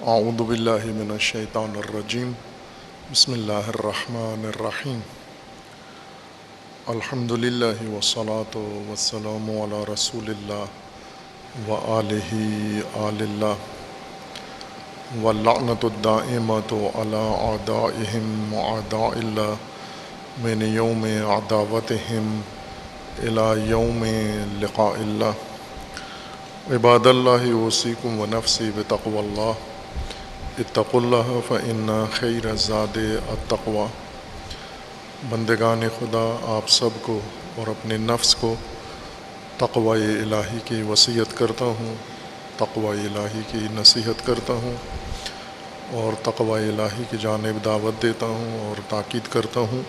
اعوذ باللہ من الشیطان الرجیم بسم اللہ الرحمن الرحیم الحمد للہ والصلاة والسلام علی رسول اللہ وآلہ آل اللہ واللعنۃ الدائمۃ علی اعدائہم واعداء اللہ من یوم عداوتہم الی یوم لقاء اللہ عباد اللہ اوصیکم ونفسی بتقوی اللہ اتقوا اللہ فإن خیر الزاد التقوی۔ بندگان خدا، آپ سب کو اور اپنے نفس کو تقوی الہی کی وصیت کرتا ہوں، تقوی الہی کی نصیحت کرتا ہوں اور تقوی الہی کی جانب دعوت دیتا ہوں اور تاکید کرتا ہوں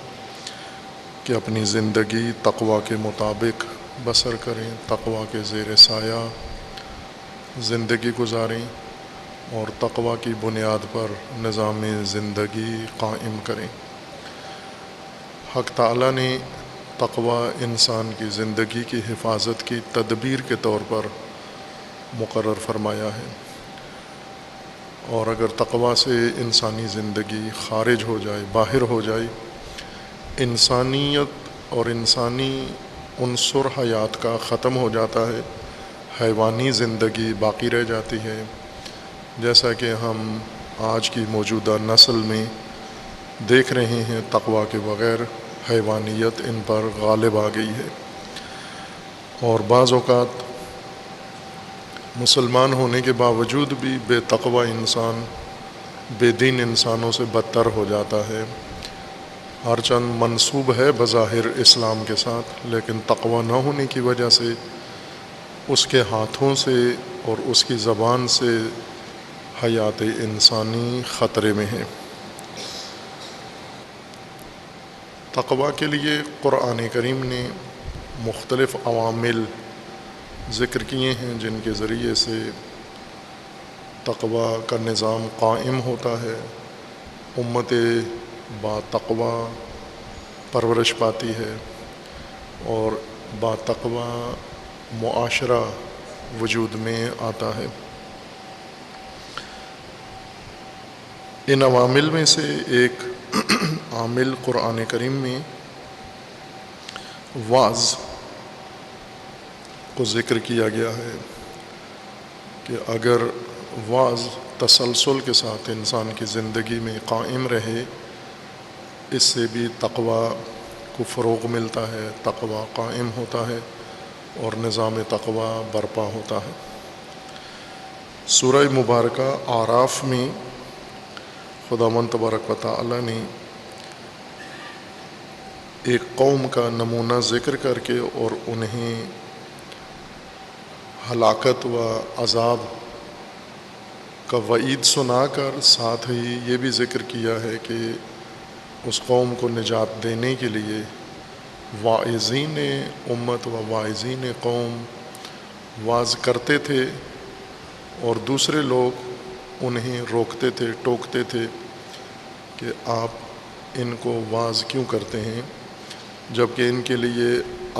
کہ اپنی زندگی تقوی کے مطابق بسر کریں، تقوی کے زیر سایہ زندگی گزاریں اور تقوی کی بنیاد پر نظام زندگی قائم کریں۔ حق تعالیٰ نے تقوی انسان کی زندگی کی حفاظت کی تدبیر کے طور پر مقرر فرمایا ہے، اور اگر تقوی سے انسانی زندگی خارج ہو جائے، باہر ہو جائے، انسانیت اور انسانی عنصر حیات کا ختم ہو جاتا ہے، حیوانی زندگی باقی رہ جاتی ہے، جیسا کہ ہم آج کی موجودہ نسل میں دیکھ رہے ہیں۔ تقوی کے بغیر حیوانیت ان پر غالب آ گئی ہے، اور بعض اوقات مسلمان ہونے کے باوجود بھی بے تقوی انسان بے دین انسانوں سے بدتر ہو جاتا ہے۔ ہر چند منسوب ہے بظاہر اسلام کے ساتھ، لیکن تقوی نہ ہونے کی وجہ سے اس کے ہاتھوں سے اور اس کی زبان سے حیات انسانی خطرے میں ہے۔ تقوی کے لیے قرآن کریم نے مختلف عوامل ذکر کیے ہیں جن کے ذریعے سے تقوی کا نظام قائم ہوتا ہے، امت با تقوی پرورش پاتی ہے اور با تقوی معاشرہ وجود میں آتا ہے۔ ان عوامل میں سے ایک عامل قرآن کریم میں وعظ کو ذکر کیا گیا ہے کہ اگر وعظ تسلسل کے ساتھ انسان کی زندگی میں قائم رہے، اس سے بھی تقوی کو فروغ ملتا ہے، تقوی قائم ہوتا ہے اور نظام تقوی برپا ہوتا ہے۔ سورہ مبارکہ اعراف میں خداوند تبارک و تعالی نے ایک قوم کا نمونہ ذکر کر کے اور انہیں ہلاکت و عذاب کا وعید سنا کر ساتھ ہی یہ بھی ذکر کیا ہے کہ اس قوم کو نجات دینے کے لیے واعظین امت و واعظین قوم وعظ کرتے تھے اور دوسرے لوگ انہیں روکتے تھے، ٹوکتے تھے کہ آپ ان کو وعظ کیوں کرتے ہیں، جبکہ ان کے لیے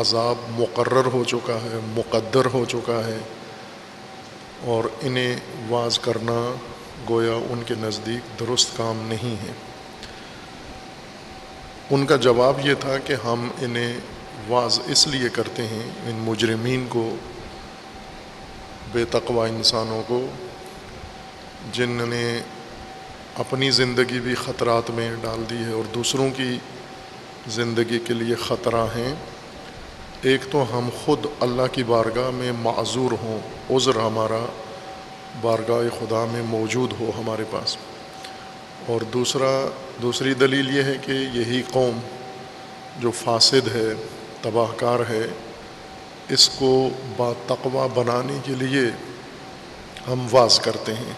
عذاب مقرر ہو چکا ہے، مقدر ہو چکا ہے، اور انہیں وعظ کرنا گویا ان کے نزدیک درست کام نہیں ہے۔ ان کا جواب یہ تھا کہ ہم انہیں وعظ اس لیے کرتے ہیں، ان مجرمین کو، بے تقوی انسانوں کو، جن نے اپنی زندگی بھی خطرات میں ڈال دی ہے اور دوسروں کی زندگی کے لیے خطرہ ہیں۔ ایک تو ہم خود اللہ کی بارگاہ میں معذور ہوں، عذر ہمارا بارگاہ خدا میں موجود ہو ہمارے پاس، اور دوسری دلیل یہ ہے کہ یہی قوم جو فاسد ہے، تباہ کار ہے، اس کو با تقوی بنانے کے لیے ہم وعظ کرتے ہیں۔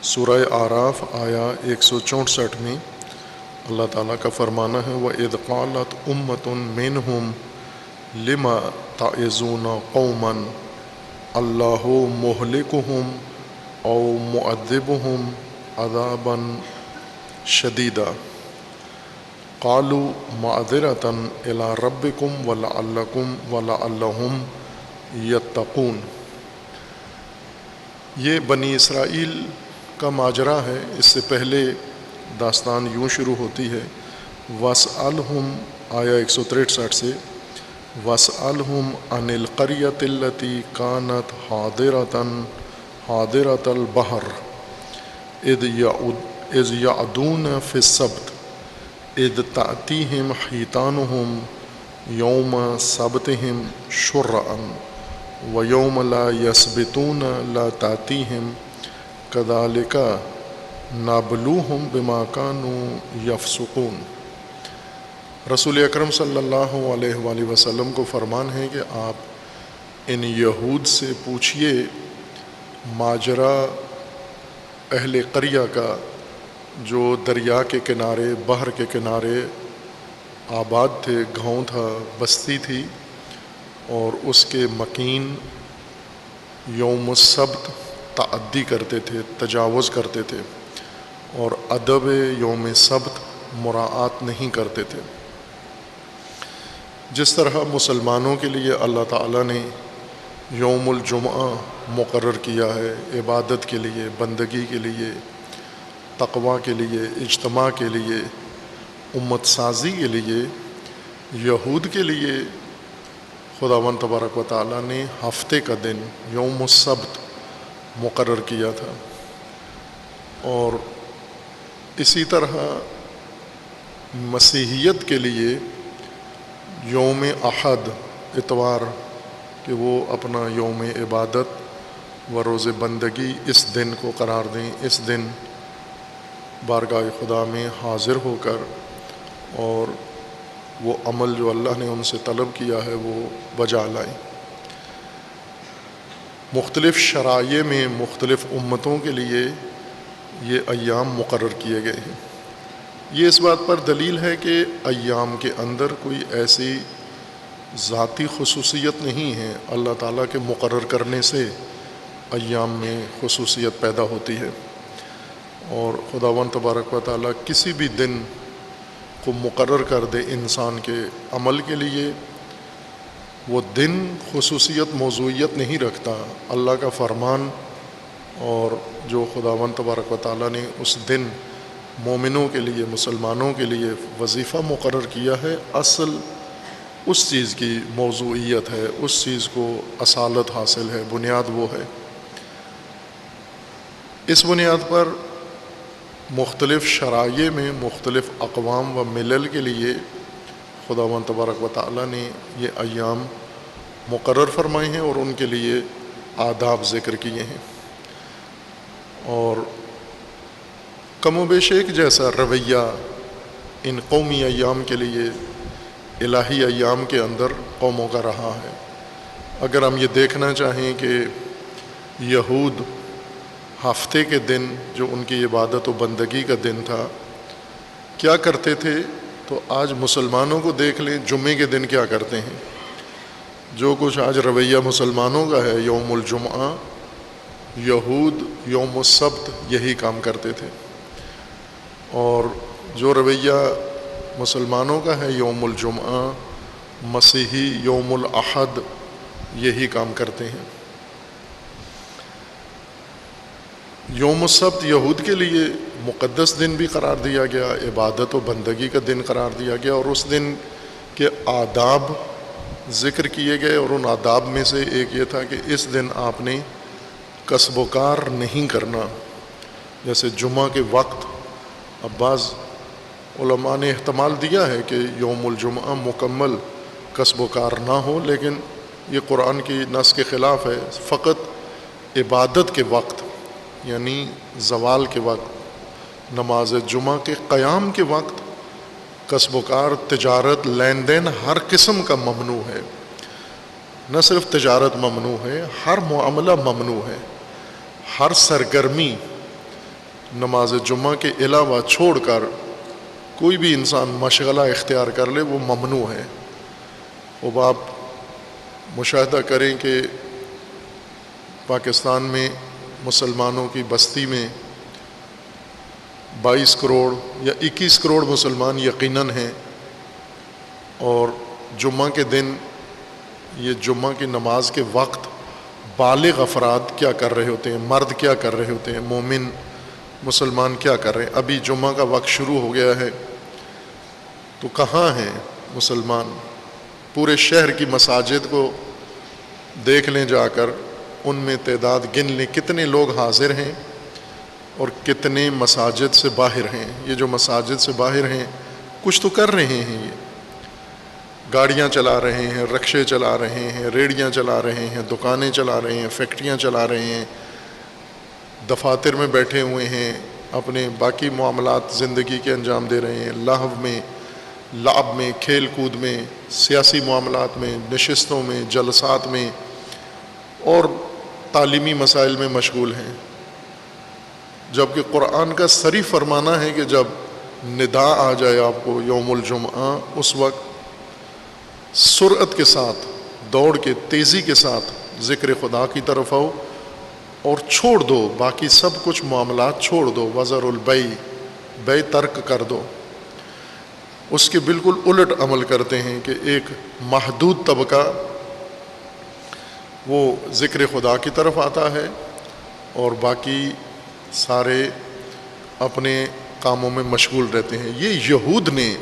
سورہ اعراف آیا 164 میں اللہ تعالیٰ کا فرمانا ہے وَإِذْ قَالَتْ أُمَّةٌ مِّنْهُمْ لِمَ تَعِظُونَ قَوْمًا اللَّهُ مُهْلِكُهُمْ أَوْ مُعَذِّبُهُمْ عَذَابًا شَدِيدًا قَالُوا مَعْذِرَةً إِلَىٰ رَبِّكُمْ وَلَعَلَّهُمْ يَتَّقُونَ۔ یہ بنی اسرائیل کا ماجرا ہے۔ اس سے پہلے داستان یوں شروع ہوتی ہے، وَاسْأَلْهُمْ آیا 163 سے، وَاسْأَلْهُمْ عَنِ الْقَرْيَةِ الَّتِي كَانَتْ حَاضِرَةَ الْبَحْرِ إِذْ يَعْدُونَ فِي السَّبْتِ إِذْ تَأْتِيهِمْ حِيتَانُهُمْ يَوْمَ سَبْتِهِمْ شُرَّعًا وَيَوْمَ لَا يَسْبِتُونَ لَا تَأْتِيهِمْ كَذَلِكَ نَبْلُوهُمْ بِمَا كَانُوا يَفْسُقُونَ۔ رسول اکرم صلی اللہ علیہ وآلہ وسلم کو فرمان ہے کہ آپ ان یہود سے پوچھئے ماجرا اہل قریہ کا جو دریا کے کنارے، بحر کے کنارے آباد تھے، گاؤں تھا، بستی تھی، اور اس کے مکین یوم السبت تعدی کرتے تھے، تجاوز کرتے تھے، اور ادب یوم سبت مراعات نہیں کرتے تھے۔ جس طرح مسلمانوں کے لیے اللہ تعالیٰ نے یوم الجمعہ مقرر کیا ہے عبادت کے لیے، بندگی کے لیے، تقوی کے لیے، اجتماع کے لیے، امت سازی کے لیے، یہود کے لیے خداوند تبارک و تعالیٰ نے ہفتے کا دن یوم السبت مقرر کیا تھا۔ اور اسی طرح مسیحیت کے لیے یوم احد، اتوار، کہ وہ اپنا یوم عبادت و روز بندگی اس دن کو قرار دیں، اس دن بارگاہ خدا میں حاضر ہو کر اور وہ عمل جو اللہ نے ان سے طلب کیا ہے وہ بجا لائیں۔ مختلف شرائع میں مختلف امتوں کے لیے یہ ایام مقرر کیے گئے ہیں۔ یہ اس بات پر دلیل ہے کہ ایام کے اندر کوئی ایسی ذاتی خصوصیت نہیں ہے، اللہ تعالیٰ کے مقرر کرنے سے ایام میں خصوصیت پیدا ہوتی ہے، اور خداوند تبارک و تعالیٰ کسی بھی دن کو مقرر کر دے انسان کے عمل کے لیے، وہ دن خصوصیت موضوعیت نہیں رکھتا۔ اللہ کا فرمان اور جو خداوند تبارک و تعالیٰ نے اس دن مومنوں کے لیے، مسلمانوں کے لیے وظیفہ مقرر کیا ہے، اصل اس چیز کی موضوعیت ہے، اس چیز کو اصالت حاصل ہے، بنیاد وہ ہے۔ اس بنیاد پر مختلف شرائع میں مختلف اقوام و ملل کے لیے خداوند تبارک و تعالیٰ نے یہ ایام مقرر فرمائے ہیں اور ان کے لیے آداب ذکر کیے ہیں، اور کم و بیش ایک جیسا رویہ ان قومی ایام کے لیے الہی ایام کے اندر قوموں کا رہا ہے۔ اگر ہم یہ دیکھنا چاہیں کہ یہود ہفتے کے دن جو ان کی عبادت و بندگی کا دن تھا کیا کرتے تھے، تو آج مسلمانوں کو دیکھ لیں جمعے کے دن کیا کرتے ہیں۔ جو کچھ آج رویہ مسلمانوں کا ہے یوم الجمعہ، یہود یوم السبت یہی کام کرتے تھے، اور جو رویہ مسلمانوں کا ہے یوم الجمعہ، مسیحی یوم الاحد یہی کام کرتے ہیں۔ یوم السبت یہود کے لیے مقدس دن بھی قرار دیا گیا، عبادت و بندگی کا دن قرار دیا گیا، اور اس دن کے آداب ذکر کیے گئے، اور ان آداب میں سے ایک یہ تھا کہ اس دن آپ نے کسب و کار نہیں کرنا۔ جیسے جمعہ کے وقت اب بعض علماء نے احتمال دیا ہے کہ یوم الجمعہ مکمل کسب و کار نہ ہو، لیکن یہ قرآن کی نص کے خلاف ہے۔ فقط عبادت کے وقت، یعنی زوال کے وقت، نماز جمعہ کے قیام کے وقت کسب و کار، تجارت، لین دین ہر قسم کا ممنوع ہے۔ نہ صرف تجارت ممنوع ہے، ہر معاملہ ممنوع ہے، ہر سرگرمی نماز جمعہ کے علاوہ چھوڑ کر کوئی بھی انسان مشغلہ اختیار کر لے وہ ممنوع ہے۔ اب آپ مشاہدہ کریں کہ پاکستان میں مسلمانوں کی بستی میں 22 کروڑ یا 21 کروڑ مسلمان یقیناً ہیں، اور جمعہ کے دن یہ جمعہ کی نماز کے وقت بالغ افراد کیا کر رہے ہوتے ہیں، مرد کیا کر رہے ہوتے ہیں، مومن مسلمان کیا کر رہے ہیں؟ ابھی جمعہ کا وقت شروع ہو گیا ہے تو کہاں ہیں مسلمان؟ پورے شہر کی مساجد کو دیکھ لیں جا کر، ان میں تعداد گن لیں کتنے لوگ حاضر ہیں اور کتنے مساجد سے باہر ہیں۔ یہ جو مساجد سے باہر ہیں کچھ تو کر رہے ہیں، یہ گاڑیاں چلا رہے ہیں، رکشے چلا رہے ہیں، ریڑیاں چلا رہے ہیں، دکانیں چلا رہے ہیں، فیکٹریاں چلا رہے ہیں، دفاتر میں بیٹھے ہوئے ہیں، اپنے باقی معاملات زندگی کے انجام دے رہے ہیں، لہو میں، لعب میں، کھیل کود میں، سیاسی معاملات میں، نشستوں میں، جلسات میں اور تعلیمی مسائل میں مشغول ہیں۔ جبکہ قرآن کا صریح فرمانا ہے کہ جب ندا آ جائے آپ کو یوم الجمعہ، اس وقت سرعت کے ساتھ، دوڑ کے، تیزی کے ساتھ ذکر خدا کی طرف آؤ اور چھوڑ دو باقی سب کچھ معاملات، چھوڑ دو، وزر البیع، بے ترک کر دو۔ اس کے بالکل الٹ عمل کرتے ہیں کہ ایک محدود طبقہ وہ ذکر خدا کی طرف آتا ہے اور باقی سارے اپنے کاموں میں مشغول رہتے ہیں۔ یہ یہود نے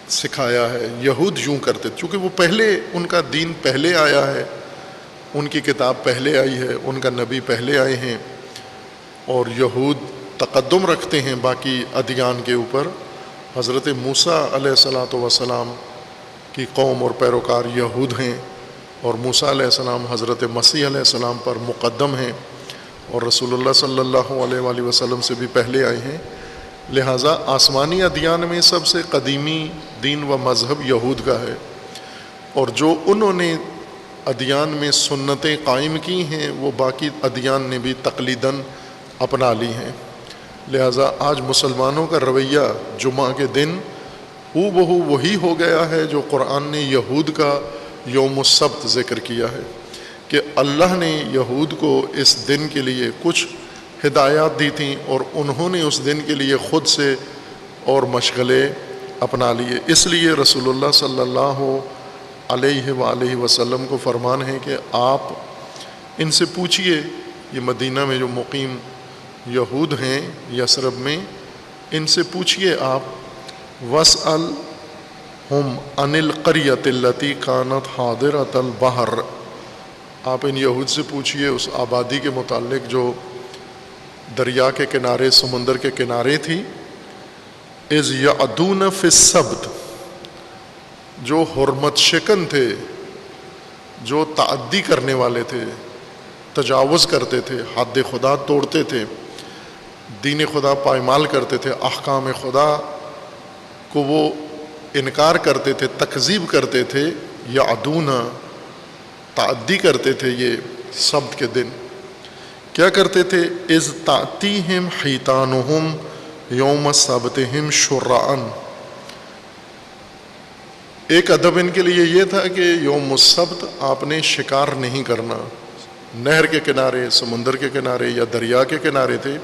سکھایا ہے، یہود یوں کرتے، چونکہ وہ پہلے، ان کا دین پہلے آیا ہے، ان کی کتاب پہلے آئی ہے، ان کا نبی پہلے آئے ہیں، اور یہود تقدم رکھتے ہیں باقی ادیان کے اوپر۔ حضرت موسیٰ علیہ الصلاۃ والسلام کی قوم اور پیروکار یہود ہیں، اور موسیٰ علیہ السلام حضرت مسیح علیہ السلام پر مقدم ہیں، اور رسول اللہ صلی اللہ علیہ وآلہ وسلم سے بھی پہلے آئے ہیں۔ لہٰذا آسمانی ادیان میں سب سے قدیمی دین و مذہب یہود کا ہے، اور جو انہوں نے ادیان میں سنتیں قائم کی ہیں وہ باقی ادیان نے بھی تقلیداً اپنا لی ہیں۔ لہٰذا آج مسلمانوں کا رویہ جمعہ کے دن ہو بہو وہی ہو گیا ہے جو قرآن نے یہود کا یوم السبت ذکر کیا ہے، کہ اللہ نے یہود کو اس دن کے لیے کچھ ہدایات دی تھیں اور انہوں نے اس دن کے لیے خود سے اور مشغلے اپنا لیے۔ اس لیے رسول اللہ صلی اللہ علیہ وآلہ وسلم کو فرمان ہے کہ آپ ان سے پوچھئے، یہ مدینہ میں جو مقیم یہود ہیں یثرب میں، ان سے پوچھئے آپ، وَاسْأَلْهُمْ عَنِ الْقَرْيَةِ الَّتِي كَانَتْ حَاضِرَةَ الْبَحْرِ، آپ ان یہود سے پوچھئے اس آبادی کے متعلق جو دریا کے کنارے، سمندر کے کنارے تھی، اِذْ يَعْدُونَ فِي السَّبْتِ، جو حرمت شکن تھے، جو تعدی کرنے والے تھے، تجاوز کرتے تھے، حد خدا توڑتے تھے، دین خدا پائمال کرتے تھے، احکام خدا کو وہ انکار کرتے تھے، تکذیب کرتے تھے، یعدون، تعدی کرتے تھے یہ سبت کے دن۔ کیا کرتے تھے؟ اذ تأتیہم حیتانہم یوم سبتہم شرعاً، ایک ادب ان کے لیے یہ تھا کہ یوم السبت آپ نے شکار نہیں کرنا، نہر کے کنارے، سمندر کے کنارے یا دریا کے کنارے تھے،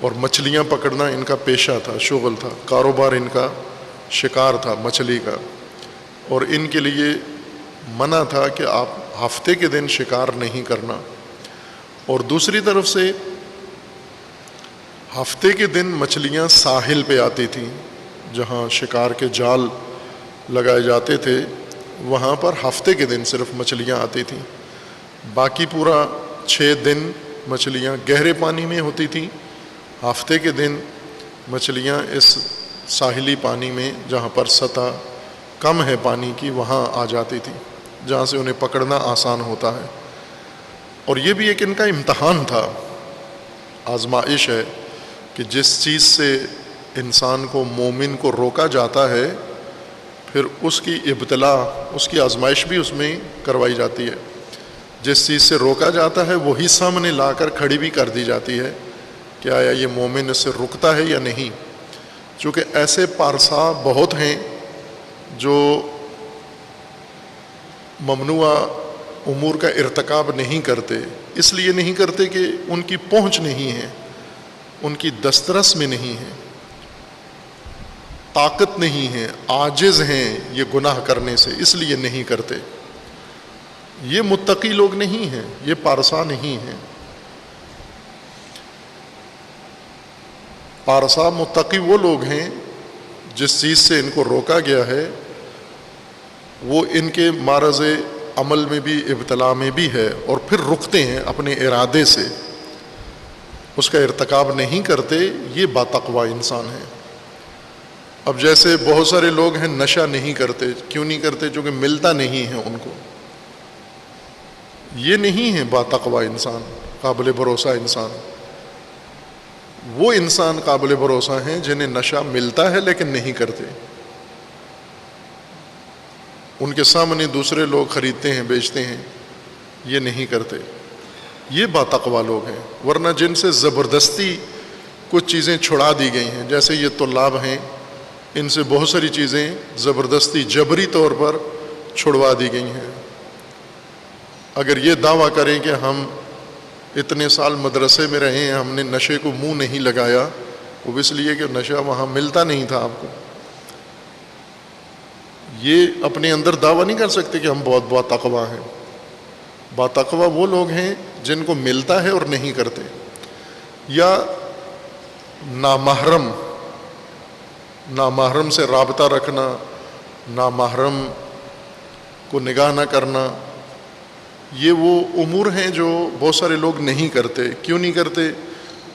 اور مچھلیاں پکڑنا ان کا پیشہ تھا، شغل تھا، کاروبار ان کا شکار تھا مچھلی کا، اور ان کے لیے منع تھا کہ آپ ہفتے کے دن شکار نہیں کرنا۔ اور دوسری طرف سے ہفتے کے دن مچھلیاں ساحل پہ آتی تھیں، جہاں شکار کے جال لگائے جاتے تھے، وہاں پر ہفتے کے دن صرف مچھلیاں آتی تھیں، باقی پورا 6 دن مچھلیاں گہرے پانی میں ہوتی تھیں، ہفتے کے دن مچھلیاں اس ساحلی پانی میں جہاں پر سطح کم ہے پانی کی وہاں آ جاتی تھیں، جہاں سے انہیں پکڑنا آسان ہوتا ہے۔ اور یہ بھی ایک ان کا امتحان تھا، آزمائش ہے کہ جس چیز سے انسان کو، مومن کو روکا جاتا ہے، پھر اس کی ابتلا، اس کی آزمائش بھی اس میں کروائی جاتی ہے۔ جس چیز سے روکا جاتا ہے وہی سامنے لا کر کھڑی بھی کر دی جاتی ہے کہ آیا یہ مومن اس سے رکتا ہے یا نہیں۔ چونکہ ایسے پارسا بہت ہیں جو ممنوع امور کا ارتکاب نہیں کرتے، اس لیے نہیں کرتے کہ ان کی پہنچ نہیں ہے، ان کی دسترس میں نہیں ہے، طاقت نہیں ہے، عاجز ہیں یہ گناہ کرنے سے، اس لیے نہیں کرتے۔ یہ متقی لوگ نہیں ہیں، یہ پارسا نہیں ہیں۔ پارسا متقی وہ لوگ ہیں جس چیز سے ان کو روکا گیا ہے وہ ان کے معرض عمل میں بھی ابتلا میں بھی ہے، اور پھر رکتے ہیں اپنے ارادے سے، اس کا ارتکاب نہیں کرتے، یہ باتقوا انسان ہے۔ اب جیسے بہت سارے لوگ ہیں نشہ نہیں کرتے، کیوں نہیں کرتے؟ چونکہ ملتا نہیں ہے ان کو۔ یہ نہیں ہے باتقوا انسان، قابل بھروسہ انسان۔ وہ انسان قابل بھروسہ ہیں جنہیں نشہ ملتا ہے لیکن نہیں کرتے، ان کے سامنے دوسرے لوگ خریدتے ہیں بیچتے ہیں، یہ نہیں کرتے، یہ باتقوا لوگ ہیں۔ ورنہ جن سے زبردستی کچھ چیزیں چھڑا دی گئی ہیں، جیسے یہ طلاب ہیں، ان سے بہت ساری چیزیں زبردستی جبری طور پر چھڑوا دی گئی ہیں۔ اگر یہ دعویٰ کریں کہ ہم اتنے سال مدرسے میں رہے ہیں، ہم نے نشے کو منہ نہیں لگایا، وہ اس لیے کہ نشہ وہاں ملتا نہیں تھا آپ کو، یہ اپنے اندر دعویٰ نہیں کر سکتے کہ ہم بہت باتقوا ہیں۔ باتقوا وہ لوگ ہیں جن کو ملتا ہے اور نہیں کرتے۔ یا نامحرم سے رابطہ رکھنا، نامحرم کو نگاہ نہ کرنا، یہ وہ امور ہیں جو بہت سارے لوگ نہیں کرتے۔ کیوں نہیں کرتے؟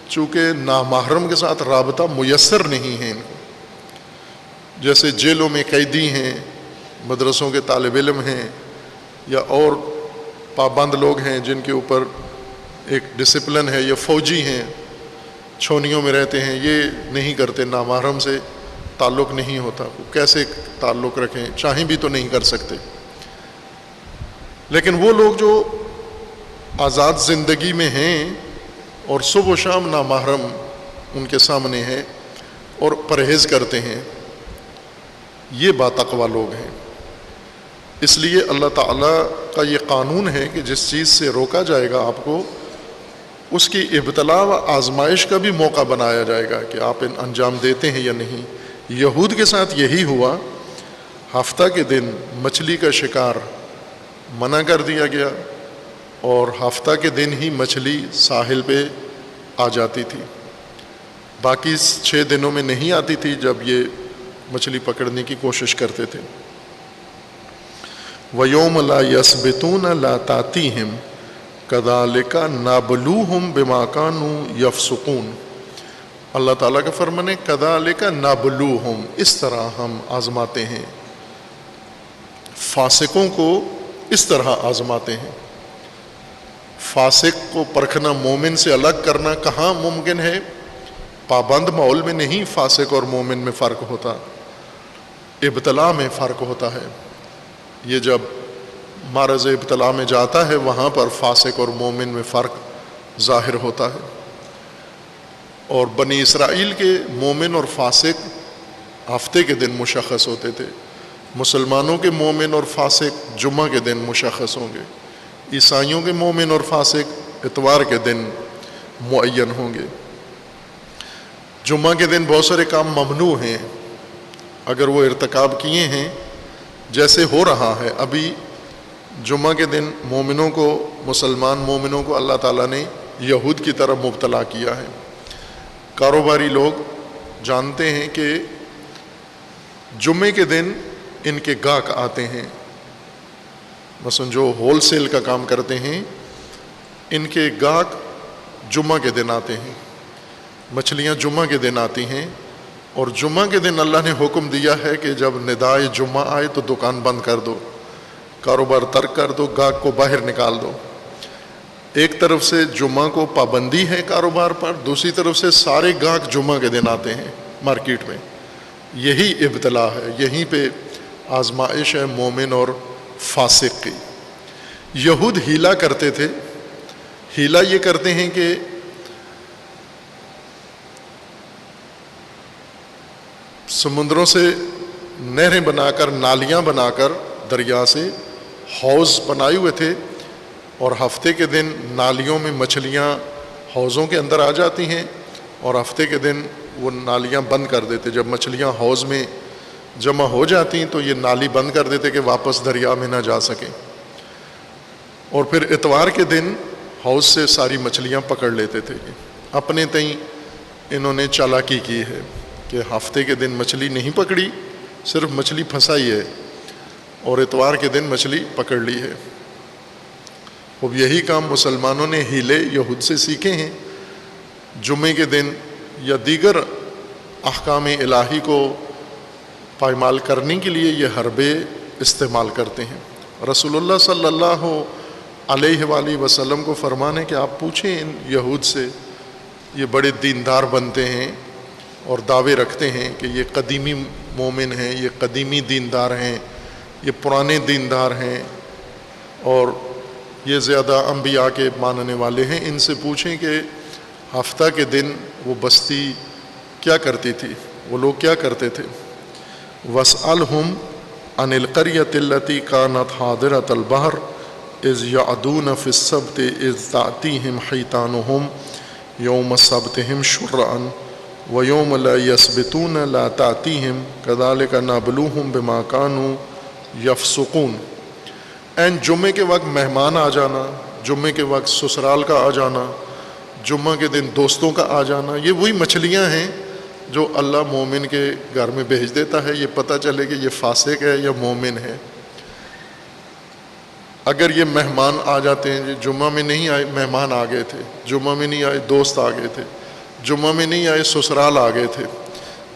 چونکہ نامحرم کے ساتھ رابطہ میسر نہیں ہے ان کو۔ جیسے جیلوں میں قیدی ہیں، مدرسوں کے طالب علم ہیں، یا اور پابند لوگ ہیں جن کے اوپر ایک ڈسپلن ہے، یا فوجی ہیں چھونیوں میں رہتے ہیں، یہ نہیں کرتے، نامحرم سے تعلق نہیں ہوتا، کیسے تعلق رکھیں؟ چاہیں بھی تو نہیں کر سکتے۔ لیکن وہ لوگ جو آزاد زندگی میں ہیں اور صبح و شام نامحرم ان کے سامنے ہے اور پرہیز کرتے ہیں، یہ باتقوا لوگ ہیں۔ اس لیے اللہ تعالیٰ کا یہ قانون ہے کہ جس چیز سے روکا جائے گا آپ کو، اس کی ابتلا و آزمائش کا بھی موقع بنایا جائے گا کہ آپ انجام دیتے ہیں یا نہیں۔ یہود کے ساتھ یہی ہوا، ہفتہ کے دن مچھلی کا شکار منع کر دیا گیا، اور ہفتہ کے دن ہی مچھلی ساحل پہ آ جاتی تھی، باقی 6 دنوں میں نہیں آتی تھی جب یہ مچھلی پکڑنے کی کوشش کرتے تھے۔ وَيَوْمَ لَا يَسْبِتُونَ لَا تَأْتِيهِمْ كَذَلِكَ نَبْلُوهُمْ بِمَا كَانُوا يَفْسُقُونَ۔ اللہ تعالیٰ کا فرمان ہے كَذَلِكَ نَبْلُوهُمْ، اس طرح ہم آزماتے ہیں، فاسقوں کو اس طرح آزماتے ہیں۔ فاسق کو پرکھنا، مومن سے الگ کرنا کہاں ممکن ہے؟ پابند ماحول میں نہیں فاسق اور مومن میں فرق ہوتا، ابتلا میں فرق ہوتا ہے۔ یہ جب معرض ابتلا میں جاتا ہے وہاں پر فاسق اور مومن میں فرق ظاہر ہوتا ہے۔ اور بنی اسرائیل کے مومن اور فاسق ہفتے کے دن مشخص ہوتے تھے، مسلمانوں کے مومن اور فاسق جمعہ کے دن مشخص ہوں گے، عیسائیوں کے مومن اور فاسق اتوار کے دن معین ہوں گے۔ جمعہ کے دن بہت سارے کام ممنوع ہیں، اگر وہ ارتکاب کیے ہیں، جیسے ہو رہا ہے ابھی جمعہ کے دن مومنوں کو، مسلمان مومنوں کو اللہ تعالیٰ نے یہود کی طرف مبتلا کیا ہے۔ کاروباری لوگ جانتے ہیں کہ جمعے کے دن ان کے گاہک آتے ہیں، مثلا جو ہول سیل کا کام کرتے ہیں ان کے گاہک جمعہ کے دن آتے ہیں، مچھلیاں جمعہ کے دن آتی ہیں، اور جمعہ کے دن اللہ نے حکم دیا ہے کہ جب ندائے جمعہ آئے تو دکان بند کر دو، کاروبار ترک کر دو، گاہک کو باہر نکال دو۔ ایک طرف سے جمعہ کو پابندی ہے کاروبار پر، دوسری طرف سے سارے گاہک جمعہ کے دن آتے ہیں مارکیٹ میں۔ یہی ابتلا ہے، یہیں پہ آزمائش ہے مومن اور فاسق کی۔ یہود ہیلا کرتے تھے، ہیلا یہ کرتے ہیں کہ سمندروں سے نہریں بنا کر، نالیاں بنا کر دریا سے حوض بنائے ہوئے تھے، اور ہفتے کے دن نالیوں میں مچھلیاں حوضوں کے اندر آ جاتی ہیں، اور ہفتے کے دن وہ نالیاں بند کر دیتے۔ جب مچھلیاں حوض میں جمع ہو جاتی تو یہ نالی بند کر دیتے کہ واپس دریا میں نہ جا سکیں، اور پھر اتوار کے دن حوض سے ساری مچھلیاں پکڑ لیتے تھے، اپنے تئیں انہوں نے چالاکی کی ہے کہ ہفتے کے دن مچھلی نہیں پکڑی، صرف مچھلی پھنسائی ہے، اور اتوار کے دن مچھلی پکڑ لی ہے۔ اب یہی کام مسلمانوں نے ہیلے یہود سے سیکھے ہیں، جمعے کے دن یا دیگر احکام الہی کو پائمال کرنے کے لیے یہ حربے استعمال کرتے ہیں۔ رسول اللہ صلی اللہ علیہ وآلہ وسلم کو فرمان ہے کہ آپ پوچھیں ان یہود سے، یہ بڑے دیندار بنتے ہیں اور دعوے رکھتے ہیں کہ یہ قدیمی مومن ہیں، یہ قدیمی دیندار ہیں، یہ پرانے دیندار ہیں، اور یہ زیادہ انبیاء کے ماننے والے ہیں، ان سے پوچھیں کہ ہفتہ کے دن وہ بستی کیا کرتی تھی، وہ لوگ کیا کرتے تھے۔ وَاسْأَلْهُمْ عَنِ الْقَرْيَةِ الَّتِي كَانَتْ حَاضِرَةَ الْبَحْرِ إِذْ يَعْدُونَ فِي السَّبْتِ إِذْ تَأْتِيهِمْ حِيتَانُهُمْ يَوْمَ سَبْتِهِمْ شُرَّعًا وَيَوْمَ لَا يَسْبِتُونَ لَا تَأْتِيهِمْ كَذَلِكَ نَبْلُوهُمْ بِمَا كَانُوا يَفْسُقُونَ۔ این جمعے کے وقت مہمان آ جانا، جمعے کے وقت سسرال کا آ جانا، جمعہ کے دن دوستوں کا آ جانا، یہ وہی مچھلیاں ہیں جو اللہ مومن کے گھر میں بھیج دیتا ہے، یہ پتہ چلے کہ یہ فاسق ہے یا مومن ہے۔ اگر یہ مہمان آ جاتے ہیں، جمعہ میں نہیں آئے مہمان آ گئے تھے، جمعہ میں نہیں آئے دوست آ گئے تھے، جمعہ میں نہیں آئے سسرال آ گئے تھے،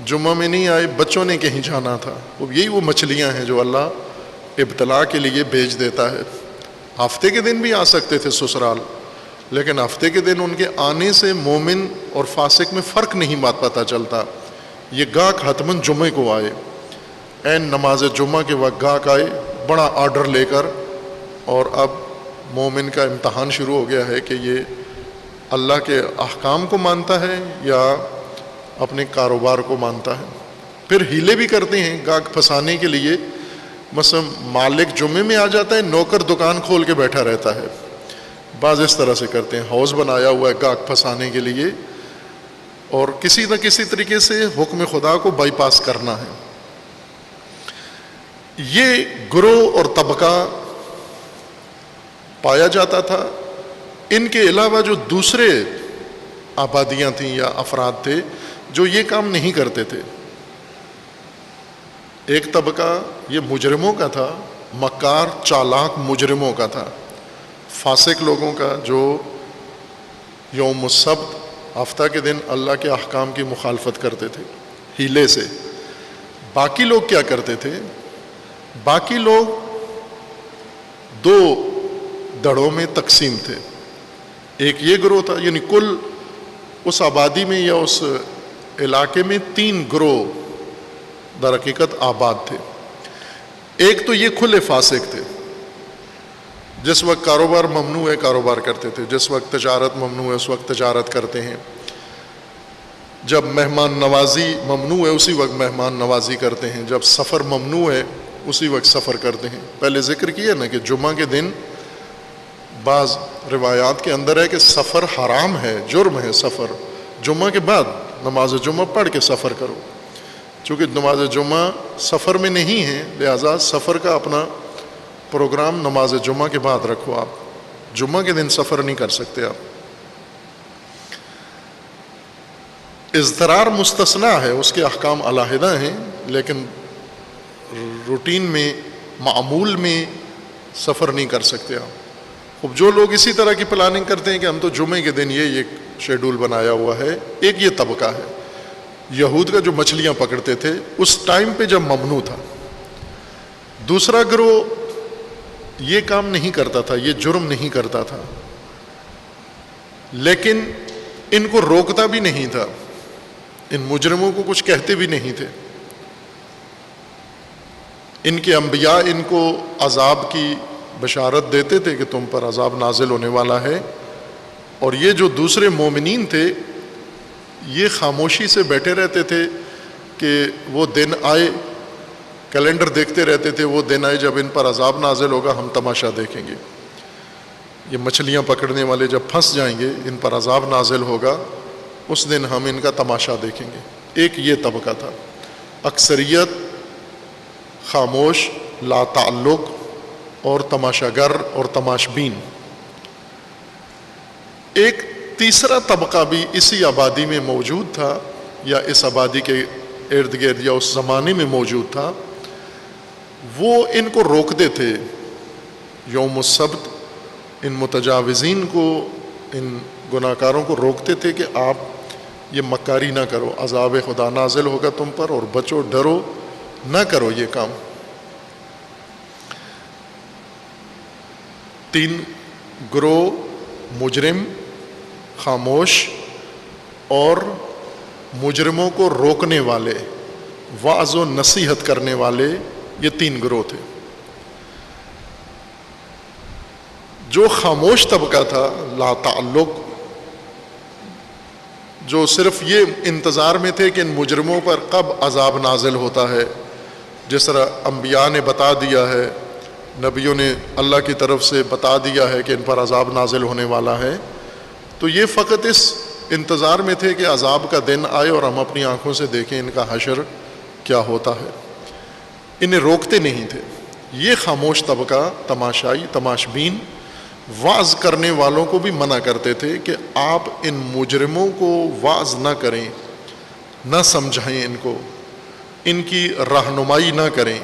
جمعہ میں نہیں آئے بچوں نے کہیں جانا تھا، یہی وہ مچھلیاں ہیں جو اللہ ابتلا کے لیے بھیج دیتا ہے۔ ہفتے کے دن بھی آ سکتے تھے سسرال، لیکن ہفتے کے دن ان کے آنے سے مومن اور فاسق میں فرق نہیں بات پتہ چلتا۔ یہ گاہک حتماً جمعے کو آئے، عین نماز جمعہ کے وقت گاہک آئے بڑا آرڈر لے کر، اور اب مومن کا امتحان شروع ہو گیا ہے کہ یہ اللہ کے احکام کو مانتا ہے یا اپنے کاروبار کو مانتا ہے۔ پھر ہیلے بھی کرتے ہیں گاہک پھنسانے کے لیے، مثلا مالک جمعے میں آ جاتا ہے، نوکر دکان کھول کے بیٹھا رہتا ہے، بعض اس طرح سے کرتے ہیں، ہاؤس بنایا ہوا ہے گاہک پھنسانے کے لیے، اور کسی نہ کسی طریقے سے حکم خدا کو بائی پاس کرنا ہے۔ یہ گروہ اور طبقہ پایا جاتا تھا۔ ان کے علاوہ جو دوسرے آبادیاں تھیں یا افراد تھے جو یہ کام نہیں کرتے تھے۔ ایک طبقہ یہ مجرموں کا تھا، مکار چالاک مجرموں کا تھا، فاسق لوگوں کا، جو یوم السبت ہفتہ کے دن اللہ کے احکام کی مخالفت کرتے تھے ہیلے سے۔ باقی لوگ کیا کرتے تھے؟ باقی لوگ دو دڑوں میں تقسیم تھے۔ ایک یہ گروہ تھا، یعنی کل اس آبادی میں یا اس علاقے میں 3 گروہ در حقیقت آباد تھے۔ ایک تو یہ کھلے فاسق تھے، جس وقت کاروبار ممنوع ہے کاروبار کرتے تھے، جس وقت تجارت ممنوع ہے اس وقت تجارت کرتے ہیں، جب مہمان نوازی ممنوع ہے اسی وقت مہمان نوازی کرتے ہیں، جب سفر ممنوع ہے اسی وقت سفر کرتے ہیں۔ پہلے ذکر کیا نا کہ جمعہ کے دن بعض روایات کے اندر ہے کہ سفر حرام ہے، جرم ہے سفر، جمعہ کے بعد نماز جمعہ پڑھ کے سفر کرو۔ چونکہ نماز جمعہ سفر میں نہیں ہے، لہذا سفر کا اپنا پروگرام نماز جمعہ کے بعد رکھو، آپ جمعہ کے دن سفر نہیں کر سکتے۔ آپ اضطرار مستثنیٰ ہے، اس کے احکام علیحدہ ہیں، لیکن روٹین میں معمول میں سفر نہیں کر سکتے آپ۔ اب جو لوگ اسی طرح کی پلاننگ کرتے ہیں کہ ہم تو جمعے کے دن یہ شیڈول بنایا ہوا ہے، ایک یہ طبقہ ہے یہود کا جو مچھلیاں پکڑتے تھے اس ٹائم پہ جب ممنوع تھا۔ دوسرا گروہ یہ کام نہیں کرتا تھا، یہ جرم نہیں کرتا تھا، لیکن ان کو روکتا بھی نہیں تھا، ان مجرموں کو کچھ کہتے بھی نہیں تھے۔ ان کے انبیاء ان کو عذاب کی بشارت دیتے تھے کہ تم پر عذاب نازل ہونے والا ہے، اور یہ جو دوسرے مومنین تھے یہ خاموشی سے بیٹھے رہتے تھے کہ وہ دن آئے، کیلنڈر دیکھتے رہتے تھے، وہ دن آئے جب ان پر عذاب نازل ہوگا ہم تماشا دیکھیں گے، یہ مچھلیاں پکڑنے والے جب پھنس جائیں گے ان پر عذاب نازل ہوگا، اس دن ہم ان کا تماشا دیکھیں گے۔ ایک یہ طبقہ تھا، اکثریت خاموش، لا تعلق اور تماشا گر اور تماش بین۔ ایک تیسرا طبقہ بھی اسی آبادی میں موجود تھا یا اس آبادی کے ارد گرد یا اس زمانے میں موجود تھا. وہ ان کو روکتے تھے یوم السبت، ان متجاوزین کو، ان گناہ کاروں کو روکتے تھے کہ آپ یہ مکاری نہ کرو، عذاب خدا نازل ہوگا تم پر، اور بچو، ڈرو، نہ کرو یہ کام. 3 گروہ: مجرم، خاموش اور مجرموں کو روکنے والے، وعظ و نصیحت کرنے والے. یہ 3 گروہ تھے. جو خاموش طبقہ تھا، لا تعلق، جو صرف یہ انتظار میں تھے کہ ان مجرموں پر کب عذاب نازل ہوتا ہے، جس طرح انبیاء نے بتا دیا ہے، نبیوں نے اللہ کی طرف سے بتا دیا ہے کہ ان پر عذاب نازل ہونے والا ہے، تو یہ فقط اس انتظار میں تھے کہ عذاب کا دن آئے اور ہم اپنی آنکھوں سے دیکھیں ان کا حشر کیا ہوتا ہے. انہیں روکتے نہیں تھے. یہ خاموش طبقہ، تماشائی، تماشبین، وعظ کرنے والوں کو بھی منع کرتے تھے کہ آپ ان مجرموں کو وعظ نہ کریں، نہ سمجھائیں، ان کو، ان کی رہنمائی نہ کریں،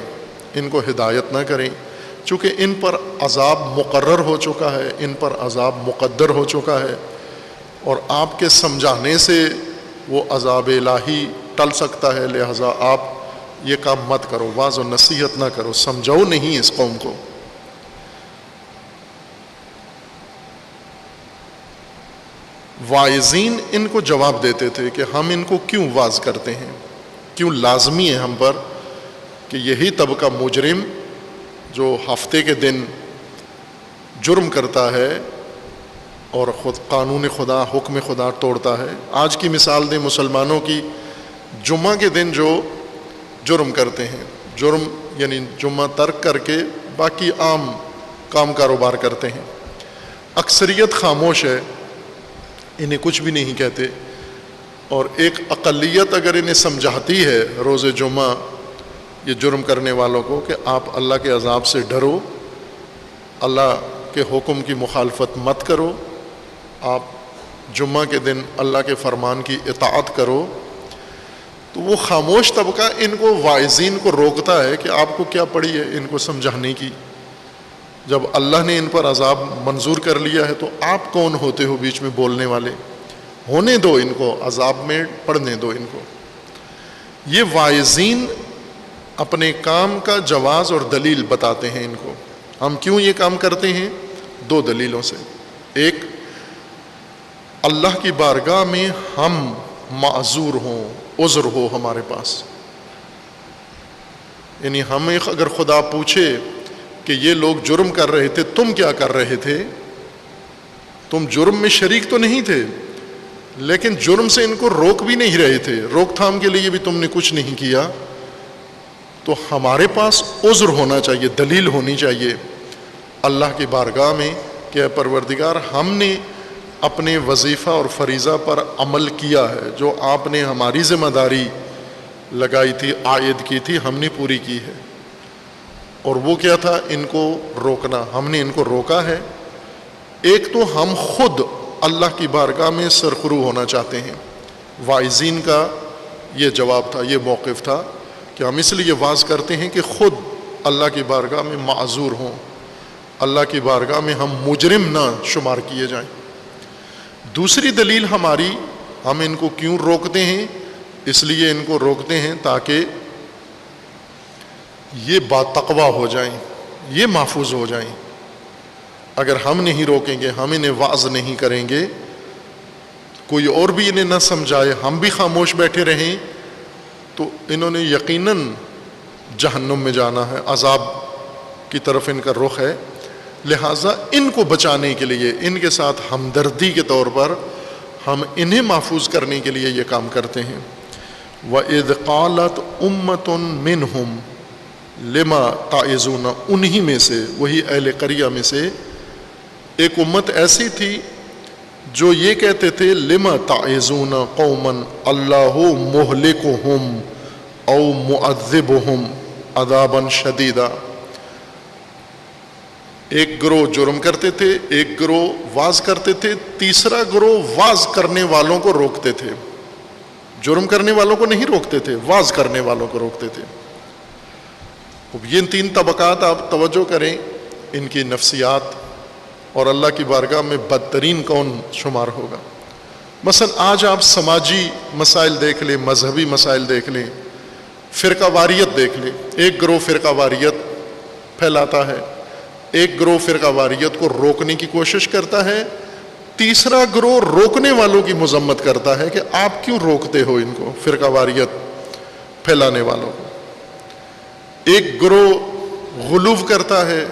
ان کو ہدایت نہ کریں، چونکہ ان پر عذاب مقرر ہو چکا ہے، ان پر عذاب مقدر ہو چکا ہے، اور آپ کے سمجھانے سے وہ عذاب الہی ٹل سکتا ہے. لہٰذا آپ یہ کام مت کرو، وعظ و نصیحت نہ کرو، سمجھاؤ نہیں اس قوم کو. واعظین ان کو جواب دیتے تھے کہ ہم ان کو کیوں واعظ کرتے ہیں، کیوں لازمی ہے ہم پر کہ یہی طبقہ مجرم جو ہفتے کے دن جرم کرتا ہے اور خود قانون خدا، حکم خدا توڑتا ہے. آج کی مثال دیں مسلمانوں کی، جمعہ کے دن جو جرم کرتے ہیں، جرم یعنی جمعہ ترک کر کے باقی عام کام کاروبار کرتے ہیں، اکثریت خاموش ہے، انہیں کچھ بھی نہیں کہتے. اور ایک اقلیت اگر انہیں سمجھاتی ہے روز جمعہ یہ جرم کرنے والوں کو کہ آپ اللہ کے عذاب سے ڈرو، اللہ کے حکم کی مخالفت مت کرو، آپ جمعہ کے دن اللہ کے فرمان کی اطاعت کرو، تو وہ خاموش طبقہ ان کو، واعظین کو روکتا ہے کہ آپ کو کیا پڑی ہے ان کو سمجھانے کی، جب اللہ نے ان پر عذاب منظور کر لیا ہے تو آپ کون ہوتے ہو بیچ میں بولنے والے، ہونے دو ان کو، عذاب میں پڑنے دو ان کو. یہ واعظین اپنے کام کا جواز اور دلیل بتاتے ہیں ان کو. ہم کیوں یہ کام کرتے ہیں؟ 2 دلیلوں سے. ایک، اللہ کی بارگاہ میں ہم معذور ہوں، عذر ہو ہمارے پاس، یعنی ہمیں اگر خدا پوچھے کہ یہ لوگ جرم کر رہے تھے، تم کیا کر رہے تھے، تم جرم میں شریک تو نہیں تھے لیکن جرم سے ان کو روک بھی نہیں رہے تھے، روک تھام کے لیے بھی تم نے کچھ نہیں کیا، تو ہمارے پاس عذر ہونا چاہیے، دلیل ہونی چاہیے اللہ کی بارگاہ میں کہ اے پروردگار، ہم نے اپنے وظیفہ اور فریضہ پر عمل کیا ہے، جو آپ نے ہماری ذمہ داری لگائی تھی، عائد کی تھی، ہم نے پوری کی ہے. اور وہ کیا تھا؟ ان کو روکنا. ہم نے ان کو روکا ہے. ایک تو ہم خود اللہ کی بارگاہ میں سرخرو ہونا چاہتے ہیں. واعظین کا یہ جواب تھا، یہ موقف تھا کہ ہم اس لیے واعظ کرتے ہیں کہ خود اللہ کی بارگاہ میں معذور ہوں، اللہ کی بارگاہ میں ہم مجرم نہ شمار کیے جائیں. دوسری دلیل ہماری، ہم ان کو کیوں روکتے ہیں؟ اس لیے ان کو روکتے ہیں تاکہ یہ باتقوا ہو جائیں، یہ محفوظ ہو جائیں. اگر ہم نہیں روکیں گے، ہم انہیں واعظ نہیں کریں گے، کوئی اور بھی انہیں نہ سمجھائے، ہم بھی خاموش بیٹھے رہیں، تو انہوں نے یقیناً جہنم میں جانا ہے، عذاب کی طرف ان کا رخ ہے. لہٰذا ان کو بچانے کے لیے، ان کے ساتھ ہمدردی کے طور پر ہم انہیں محفوظ کرنے کے لیے یہ کام کرتے ہیں. وَإِذْ قَالَتْ أُمَّةٌ مِّنْهُمْ لِمَا تَعِظُونَ، انہی میں سے، وہی اہل قریہ میں سے ایک امت ایسی تھی جو یہ کہتے تھے لِمَا تَعِظُونَ قَوْمًا اللَّهُ مُهْلِكُهُمْ أَوْ مُعَذِّبُهُمْ عَذَابًا شَدِيدًا. ایک گروہ جرم کرتے تھے، ایک گروہ واز کرتے تھے، تیسرا گروہ واز کرنے والوں کو روکتے تھے. جرم کرنے والوں کو نہیں روکتے تھے، واز کرنے والوں کو روکتے تھے. یہ 3 طبقات آپ توجہ کریں، ان کی نفسیات، اور اللہ کی بارگاہ میں بدترین کون شمار ہوگا. مثلا آج آپ سماجی مسائل دیکھ لیں، مذہبی مسائل دیکھ لیں، فرقہ واریت دیکھ لیں. ایک گروہ فرقہ واریت پھیلاتا ہے، ایک گروہ فرقہ واریت کو روکنے کی کوشش کرتا ہے، تیسرا گروہ روکنے والوں کی مذمت کرتا ہے کہ آپ کیوں روکتے ہو ان کو، فرقہ واریت پھیلانے والوں کو. ایک گروہ غلو کرتا ہے،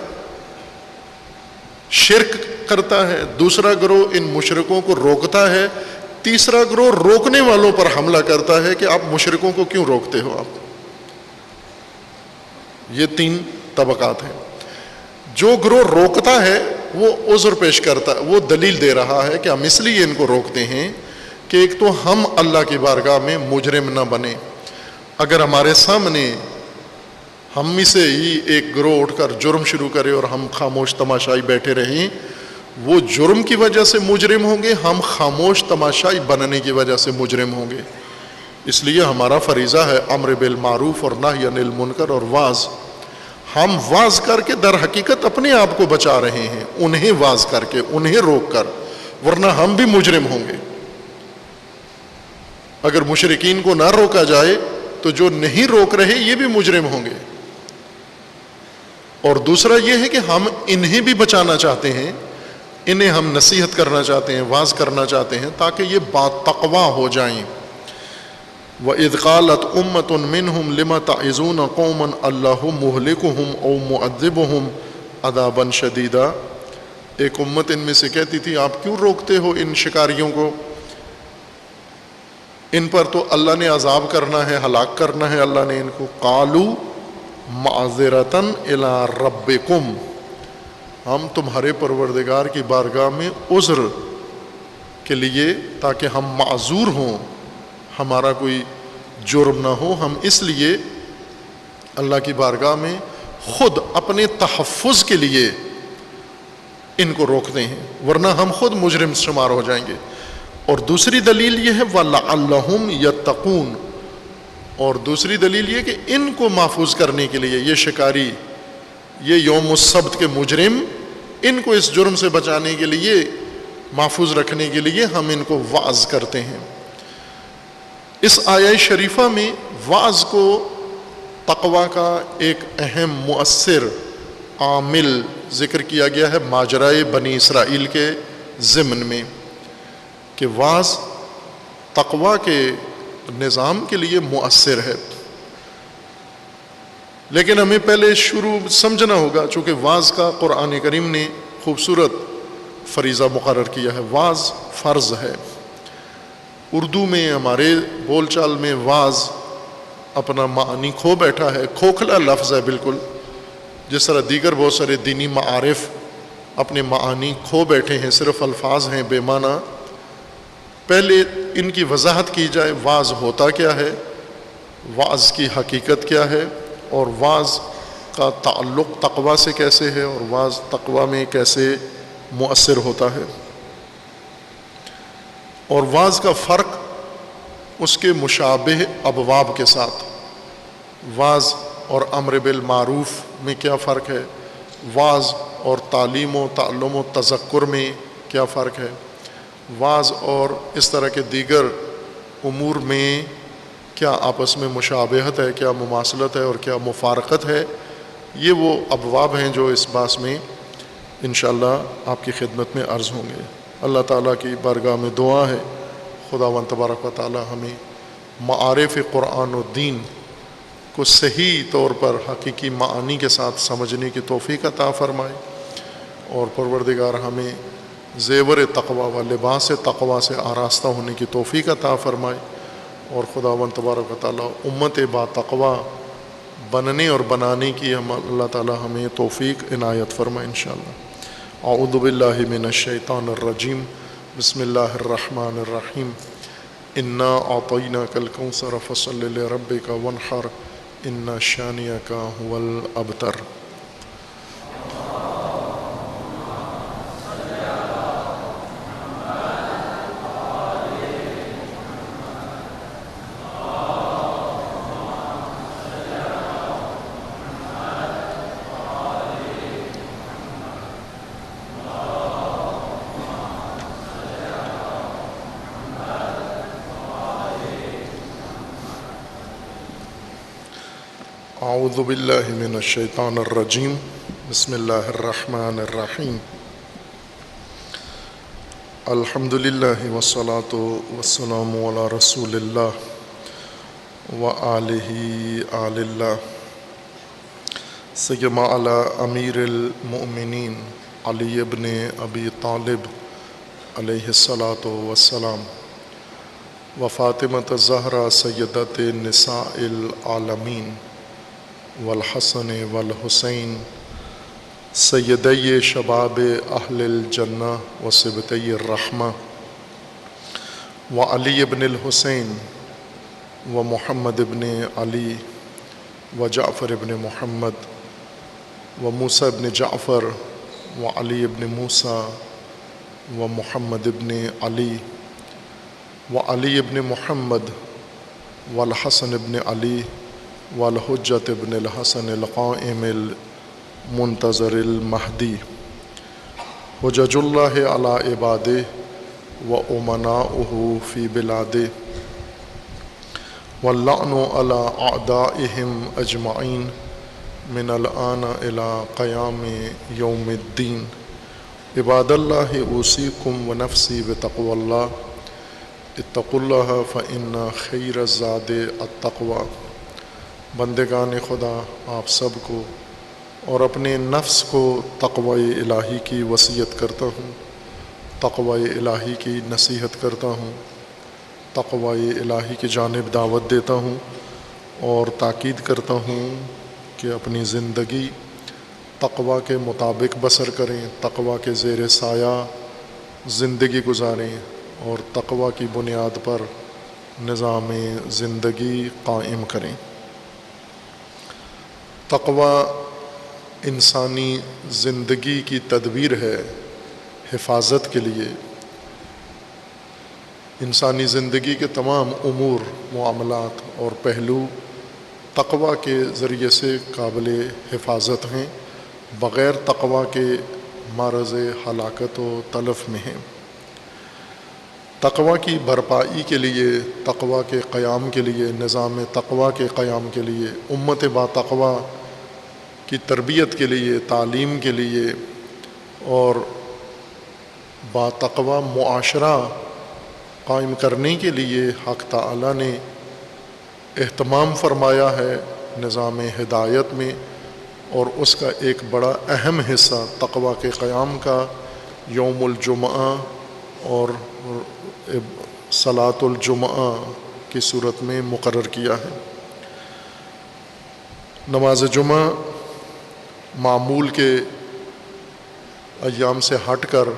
شرک کرتا ہے، دوسرا گروہ ان مشرکوں کو روکتا ہے، تیسرا گروہ روکنے والوں پر حملہ کرتا ہے کہ آپ مشرکوں کو کیوں روکتے ہو آپ. یہ 3 طبقات ہیں. جو گروہ روکتا ہے وہ عذر پیش کرتا ہے، وہ دلیل دے رہا ہے کہ ہم اس لیے ان کو روکتے ہیں کہ ایک تو ہم اللہ کی بارگاہ میں مجرم نہ بنیں. اگر ہمارے سامنے ہم میں سے ہی ایک گروہ اٹھ کر جرم شروع کرے اور ہم خاموش تماشائی بیٹھے رہیں، وہ جرم کی وجہ سے مجرم ہوں گے، ہم خاموش تماشائی بننے کی وجہ سے مجرم ہوں گے. اس لیے ہمارا فریضہ ہے امر بالمعروف اور نہی عن المنکر اور واز. ہم واز کر کے در حقیقت اپنے آپ کو بچا رہے ہیں، انہیں واز کر کے، انہیں روک کر، ورنہ ہم بھی مجرم ہوں گے. اگر مشرکین کو نہ روکا جائے تو جو نہیں روک رہے یہ بھی مجرم ہوں گے. اور دوسرا یہ ہے کہ ہم انہیں بھی بچانا چاہتے ہیں، انہیں ہم نصیحت کرنا چاہتے ہیں، واز کرنا چاہتے ہیں تاکہ یہ باتقوا ہو جائیں. وَإِذْ قَالَتْ أُمَّةٌ مِّنْهُمْ لِمَ تَعِظُونَ قَوْمًا اللَّهُ مُهْلِكُهُمْ أَوْ مُعَذِّبُهُمْ عَذَابًا شَدِيدًا. ایک امت ان میں سے کہتی تھی آپ کیوں روکتے ہو ان شکاریوں کو، ان پر تو اللہ نے عذاب کرنا ہے، ہلاک کرنا ہے اللہ نے ان کو. قَالُوا مَعْذِرَةً إِلَىٰ رَبِّكُمْ، ہم تمہارے پروردگار کی بارگاہ میں عذر کے لیے، تاکہ ہم معذور ہوں، ہمارا کوئی جرم نہ ہو، ہم اس لیے اللہ کی بارگاہ میں خود اپنے تحفظ کے لیے ان کو روکتے ہیں، ورنہ ہم خود مجرم شمار ہو جائیں گے. اور دوسری دلیل یہ ہے وَلَعَلَّهُمْ يَتَّقُونَ، اور دوسری دلیل یہ کہ ان کو محفوظ کرنے کے لیے، یہ شکاری، یہ یوم السبت کے مجرم، ان کو اس جرم سے بچانے کے لیے، محفوظ رکھنے کے لیے ہم ان کو واعظ کرتے ہیں. اس آیہ شریفہ میں واعظ کو تقوی کا ایک اہم مؤثر عامل ذکر کیا گیا ہے ماجرائے بنی اسرائیل کے ضمن میں، کہ واعظ تقوی کے نظام کے لیے مؤثر ہے. لیکن ہمیں پہلے شروع سمجھنا ہوگا، چونکہ واعظ کا قرآن کریم نے خوبصورت فریضہ مقرر کیا ہے. واعظ فرض ہے. اردو میں ہمارے بول چال میں واعظ اپنا معنی کھو بیٹھا ہے، کھوکھلا لفظ ہے بالکل، جس طرح دیگر بہت سارے دینی معارف اپنے معانی کھو بیٹھے ہیں، صرف الفاظ ہیں بے معنی. پہلے ان کی وضاحت کی جائے، واعظ ہوتا کیا ہے، واعظ کی حقیقت کیا ہے، اور واعظ کا تعلق تقوی سے کیسے ہے، اور واعظ تقوی میں کیسے مؤثر ہوتا ہے، اور واعظ کا فرق اس کے مشابہ ابواب کے ساتھ. واعظ اور امر بالمعروف میں کیا فرق ہے، واعظ اور تعلیم و تعلم و تذکر میں کیا فرق ہے، واعظ اور اس طرح کے دیگر امور میں کیا آپس میں مشابہت ہے، کیا مماثلت ہے اور کیا مفارقت ہے. یہ وہ ابواب ہیں جو اس باس میں انشاءاللہ آپ کی خدمت میں عرض ہوں گے. اللہ تعالیٰ کی بارگاہ میں دعا ہے خداوند تبارک و تعالیٰ ہمیں معارف قرآن و دین کو صحیح طور پر حقیقی معانی کے ساتھ سمجھنے کی توفیق عطا فرمائے، اور پروردگار ہمیں زیور تقوی و لباس تقوی سے آراستہ ہونے کی توفیق عطا فرمائے، اور خداوند تبارک و تعالیٰ امت با تقوی بننے اور بنانے کی اللہ تعالیٰ ہمیں توفیق عنایت فرمائے انشاءاللہ. اعوذ باللہ من الشیطان الرجیم. بسم اللہ الرحمن الرحیم. انا اعطیناک الکوثر فصل لربک وانحر ان شانئک هو الابتر. اعوذ باللہ من الشیطان الرجیم بسم اللہ الرحمن الرحیم الحمد للہ والصلاة والسلام علی رسول اللہ وآلہ آل اللہ سیما علی امیر المؤمنین علی ابن ابی طالب علیہ الصلاۃ والسلام و فاطمۃ الزہرا سیدۃ نساء العالمین والحسن والحسین سیدی شباب اہل الجنہ و صبطی الرحمہ و علی ابن الحسین و محمد ابن علی و جعفر ابن محمد و موسیٰ ابن جعفر و علی ابن موسیٰ و محمد ابن علی و علی ابن محمد والحسن ابن علی والحجۃ ابن الحسن القائم المنتظر المہدی حجج اللہ علی عبادہ و امناؤہ فی بلادہ واللعن علی اعدائہم اجمعین من الآن الی قیام یوم الدین عباد اللہ اوصیکم ونفسی بتقوی اللہ اتقوا اللہ فإن خیر الزاد التقوی بندگان خدا آپ سب کو اور اپنے نفس کو تقوی الہی کی وصیت کرتا ہوں، تقوی الہی کی نصیحت کرتا ہوں، تقوی الہی کی جانب دعوت دیتا ہوں اور تاکید کرتا ہوں کہ اپنی زندگی تقوی کے مطابق بسر کریں، تقوی کے زیر سایہ زندگی گزاریں اور تقوی کی بنیاد پر نظام زندگی قائم کریں۔ تقوی انسانی زندگی کی تدبیر ہے حفاظت کے لیے، انسانی زندگی کے تمام امور، معاملات اور پہلو تقوی کے ذریعے سے قابل حفاظت ہیں، بغیر تقوی کے معرض ہلاکت و تلف میں ہیں۔ تقوی کی بھرپائی کے لیے، تقوی کے قیام کے لیے، نظام تقوی کے قیام کے لیے، امت با تقوی کی تربیت کے لیے، تعلیم کے لیے اور با تقوی معاشرہ قائم کرنے کے لیے حق تعالی نے اہتمام فرمایا ہے نظام ہدایت میں، اور اس کا ایک بڑا اہم حصہ تقوی کے قیام کا یوم الجمعہ اور صلاۃ الجمعہ کی صورت میں مقرر کیا ہے۔ نماز جمعہ معمول کے ایام سے ہٹ کر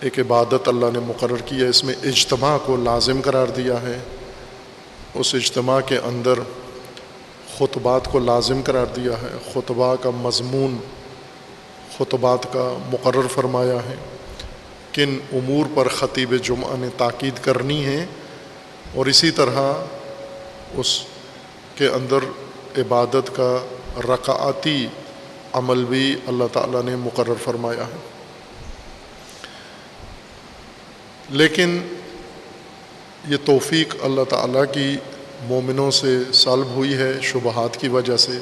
ایک عبادت اللہ نے مقرر کی ہے، اس میں اجتماع کو لازم قرار دیا ہے، اس اجتماع کے اندر خطبات کو لازم قرار دیا ہے، خطبہ کا مضمون خطبات کا مقرر فرمایا ہے، کن امور پر خطیب جمعہ نے تاکید کرنی ہے، اور اسی طرح اس کے اندر عبادت کا رکعاتی عمل بھی اللہ تعالیٰ نے مقرر فرمایا ہے۔ لیکن یہ توفیق اللہ تعالیٰ کی مومنوں سے سلب ہوئی ہے شبہات کی وجہ سے،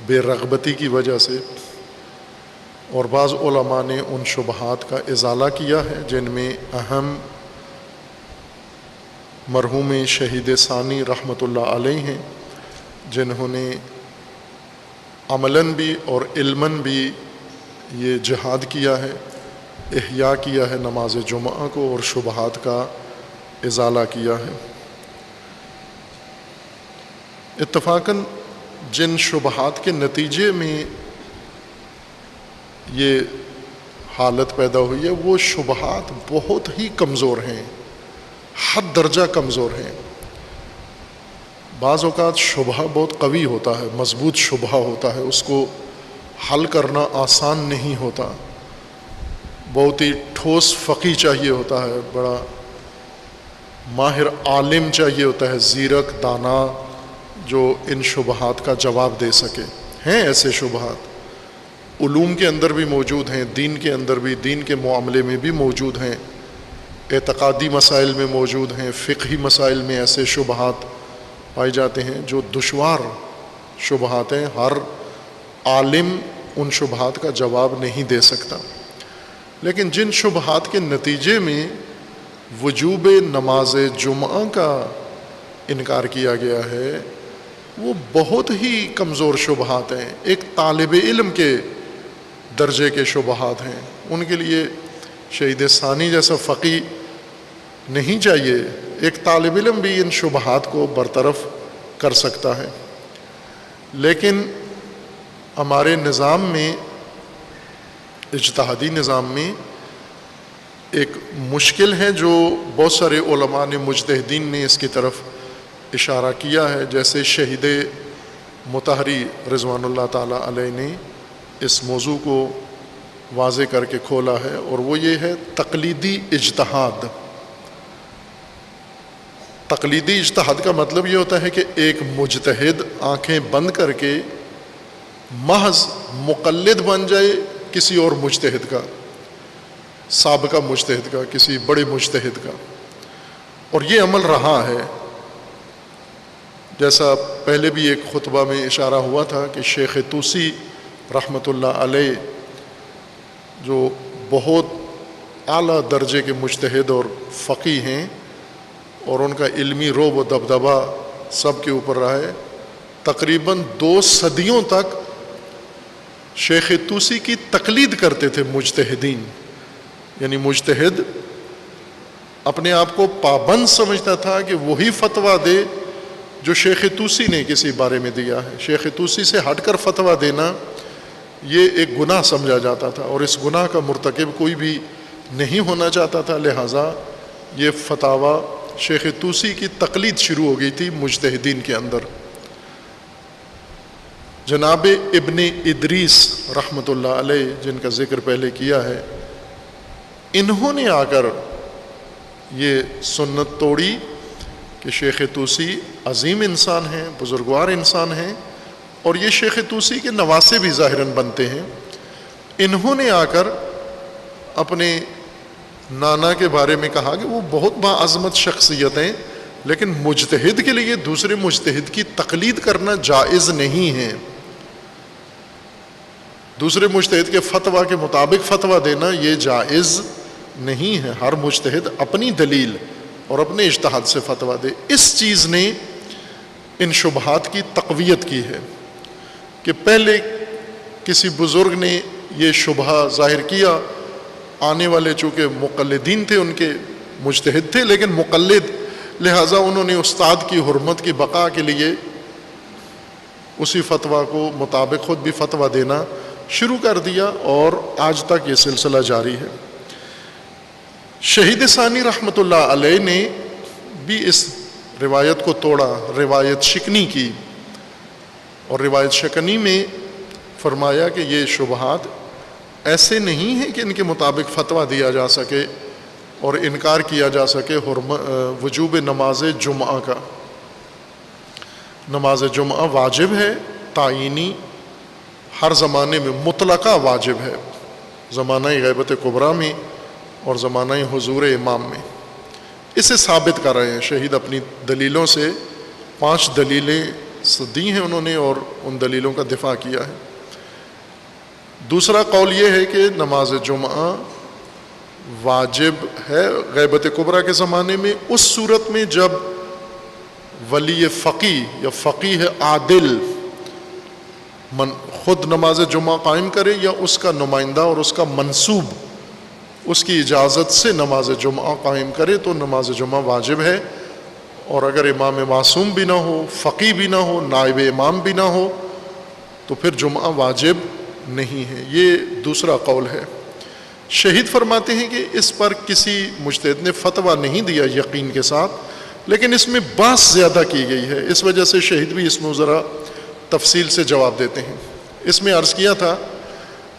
بے رغبتی کی وجہ سے، اور بعض علماء نے ان شبہات کا ازالہ کیا ہے، جن میں اہم مرحوم شہید ثانی رحمۃ اللہ علیہ ہیں، جنہوں نے عملاً بھی اور علماً بھی یہ جہاد کیا ہے، احیاء کیا ہے نماز جمعہ کو اور شبہات کا ازالہ کیا ہے۔ اتفاقاً جن شبہات کے نتیجے میں یہ حالت پیدا ہوئی ہے وہ شبہات بہت ہی کمزور ہیں، حد درجہ کمزور ہیں۔ بعض اوقات شبہ بہت قوی ہوتا ہے، مضبوط شبہ ہوتا ہے، اس کو حل کرنا آسان نہیں ہوتا، بہت ہی ٹھوس فقی چاہیے ہوتا ہے، بڑا ماہر عالم چاہیے ہوتا ہے، زیرک دانا جو ان شبہات کا جواب دے سکے۔ ہیں ایسے شبہات علوم کے اندر بھی موجود ہیں، دین کے اندر بھی، دین کے معاملے میں بھی موجود ہیں، اعتقادی مسائل میں موجود ہیں، فقہی مسائل میں ایسے شبہات پائے جاتے ہیں جو دشوار شبہات ہیں، ہر عالم ان شبہات کا جواب نہیں دے سکتا، لیکن جن شبہات کے نتیجے میں وجوب نماز جمعہ کا انکار کیا گیا ہے وہ بہت ہی کمزور شبہات ہیں، ایک طالب علم کے درجے کے شبہات ہیں، ان کے لیے شہید ثانی جیسا فقی نہیں چاہیے، ایک طالب علم بھی ان شبہات کو برطرف کر سکتا ہے۔ لیکن ہمارے نظام میں، اجتہادی نظام میں ایک مشکل ہے جو بہت سارے علماء نے، مجتہدین نے اس کی طرف اشارہ کیا ہے، جیسے شہید مطہری رضوان اللہ تعالیٰ علیہ نے اس موضوع کو واضح کر کے کھولا ہے، اور وہ یہ ہے تقلیدی اجتہاد۔ تقلیدی اجتہاد کا مطلب یہ ہوتا ہے کہ ایک مجتہد آنکھیں بند کر کے محض مقلد بن جائے کسی اور مجتہد کا، سابقہ مجتہد کا، کسی بڑے مجتہد کا، اور یہ عمل رہا ہے۔ جیسا پہلے بھی ایک خطبہ میں اشارہ ہوا تھا کہ شیخ طوسی رحمۃ اللہ علیہ جو بہت اعلیٰ درجے کے مجتہد اور فقی ہیں، اور ان کا علمی رعب و دبدبہ سب کے اوپر رہا ہے، تقریباً 2 صدیوں تک شیخ طوسی کی تقلید کرتے تھے مجتہدین، یعنی مجتہد اپنے آپ کو پابند سمجھتا تھا کہ وہی فتویٰ دے جو شیخ طوسی نے کسی بارے میں دیا ہے۔ شیخ طوسی سے ہٹ کر فتویٰ دینا یہ ایک گناہ سمجھا جاتا تھا، اور اس گناہ کا مرتکب کوئی بھی نہیں ہونا چاہتا تھا، لہٰذا یہ فتاویٰ شیخ طوسی کی تقلید شروع ہو گئی تھی مجتہدین کے اندر۔ جناب ابن ادریس رحمۃ اللہ علیہ، جن کا ذکر پہلے کیا ہے، انہوں نے آ کر یہ سنت توڑی کہ شیخ طوسی عظیم انسان ہیں، بزرگوار انسان ہیں، اور یہ شیخ طوسی کے نواسے بھی ظاہراً بنتے ہیں۔ انہوں نے آ کر اپنے نانا کے بارے میں کہا کہ وہ بہت باعظمت شخصیت ہیں، لیکن مجتہد کے لیے دوسرے مجتہد کی تقلید کرنا جائز نہیں ہے، دوسرے مجتہد کے فتویٰ کے مطابق فتویٰ دینا یہ جائز نہیں ہے، ہر مجتہد اپنی دلیل اور اپنے اجتہاد سے فتویٰ دے۔ اس چیز نے ان شبہات کی تقویت کی ہے کہ پہلے کسی بزرگ نے یہ شبہ ظاہر کیا، آنے والے چونکہ مقلدین تھے، ان کے مجتہد تھے لیکن مقلد، لہٰذا انہوں نے استاد کی حرمت کی بقا کے لیے اسی فتویٰ کو مطابق خود بھی فتویٰ دینا شروع کر دیا، اور آج تک یہ سلسلہ جاری ہے۔ شہید ثانی رحمۃ اللہ علیہ نے بھی اس روایت کو توڑا، روایت شکنی کی، اور روایت شکنی میں فرمایا کہ یہ شبہات ایسے نہیں ہیں کہ ان کے مطابق فتویٰ دیا جا سکے اور انکار کیا جا سکے وجوب نماز جمعہ کا۔ نماز جمعہ واجب ہے، تعینی، ہر زمانے میں مطلقہ واجب ہے، زمانہ غیبت کبریٰ میں اور زمانہ حضور امام میں۔ اسے ثابت کر رہے ہیں شہید اپنی دلیلوں سے، 5 دلیلیں دی ہیں انہوں نے، اور ان دلیلوں کا دفاع کیا ہے۔ دوسرا قول یہ ہے کہ نماز جمعہ واجب ہے غیبت کبریٰ کے زمانے میں، اس صورت میں جب ولی فقیہ یا فقیہ عادل خود نماز جمعہ قائم کرے، یا اس کا نمائندہ اور اس کا منسوب اس کی اجازت سے نماز جمعہ قائم کرے تو نماز جمعہ واجب ہے، اور اگر امام معصوم بھی نہ ہو، فقیہ بھی نہ ہو، نائب امام بھی نہ ہو، تو پھر جمعہ واجب نہیں ہے۔ یہ دوسرا قول ہے۔ شہید فرماتے ہیں کہ اس پر کسی مجتہد نے فتویٰ نہیں دیا یقین کے ساتھ، لیکن اس میں بحث زیادہ کی گئی ہے، اس وجہ سے شہید بھی اس میں ذرا تفصیل سے جواب دیتے ہیں۔ اس میں عرض کیا تھا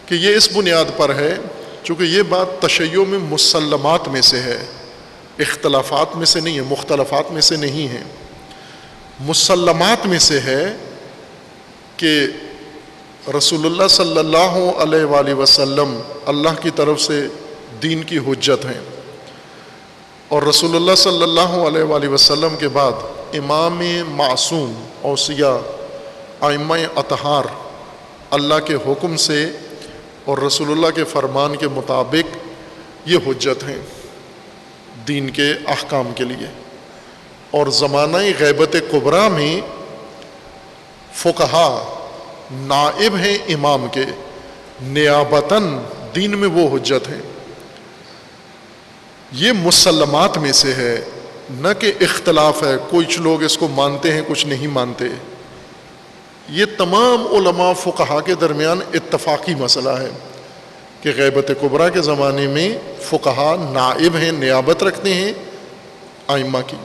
کہ یہ اس بنیاد پر ہے چونکہ یہ بات تشیع میں مسلمات میں سے ہے، اختلافات میں سے نہیں ہے، مختلفات میں سے نہیں ہے، مسلمات میں سے ہے کہ رسول اللہ صلی اللہ علیہ وآلہ وسلم اللہ کی طرف سے دین کی حجت ہیں، اور رسول اللہ صلی اللہ علیہ وآلہ وسلم کے بعد امام معصوم اوصیاء ائمہ اطہار اللہ کے حکم سے اور رسول اللہ کے فرمان کے مطابق یہ حجت ہیں دین کے احکام کے لیے. اور زمانہ غیبت کبریٰ میں فقہا نائب ہیں امام کے، نیابتاً دین میں وہ حجت ہیں. یہ مسلمات میں سے ہے، نہ کہ اختلاف ہے، کچھ لوگ اس کو مانتے ہیں کچھ نہیں مانتے. یہ تمام علماء فقہا کے درمیان اتفاقی مسئلہ ہے کہ غیبت کبریٰ کے زمانے میں فقہا نائب ہیں، نیابت رکھتے ہیں ائمہ کی.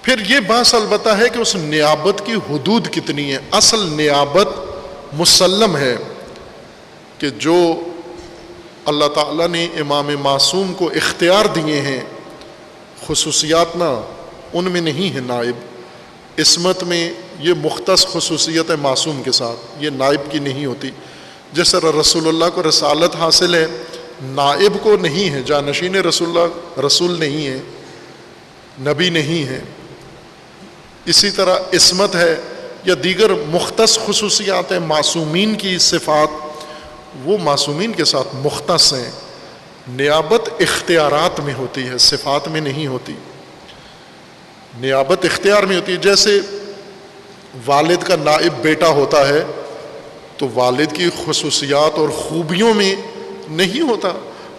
پھر یہ بات البتہ ہے کہ اس نیابت کی حدود کتنی ہے. اصل نیابت مسلم ہے کہ جو اللہ تعالیٰ نے امام معصوم کو اختیار دیے ہیں، خصوصیات نہ ان میں نہیں ہے نائب. عصمت میں یہ مختص خصوصیت ہے معصوم کے ساتھ، یہ نائب کی نہیں ہوتی. جس طرح رسول اللہ کو رسالت حاصل ہے، نائب کو نہیں ہے، جانشین رسول اللہ رسول نہیں ہے، نبی نہیں ہے. اسی طرح عصمت ہے یا دیگر مختص خصوصیات ہیں معصومین کی صفات، وہ معصومین کے ساتھ مختص ہیں. نیابت اختیارات میں ہوتی ہے، صفات میں نہیں ہوتی. نیابت اختیار میں ہوتی ہے. جیسے والد کا نائب بیٹا ہوتا ہے تو والد کی خصوصیات اور خوبیوں میں نہیں ہوتا.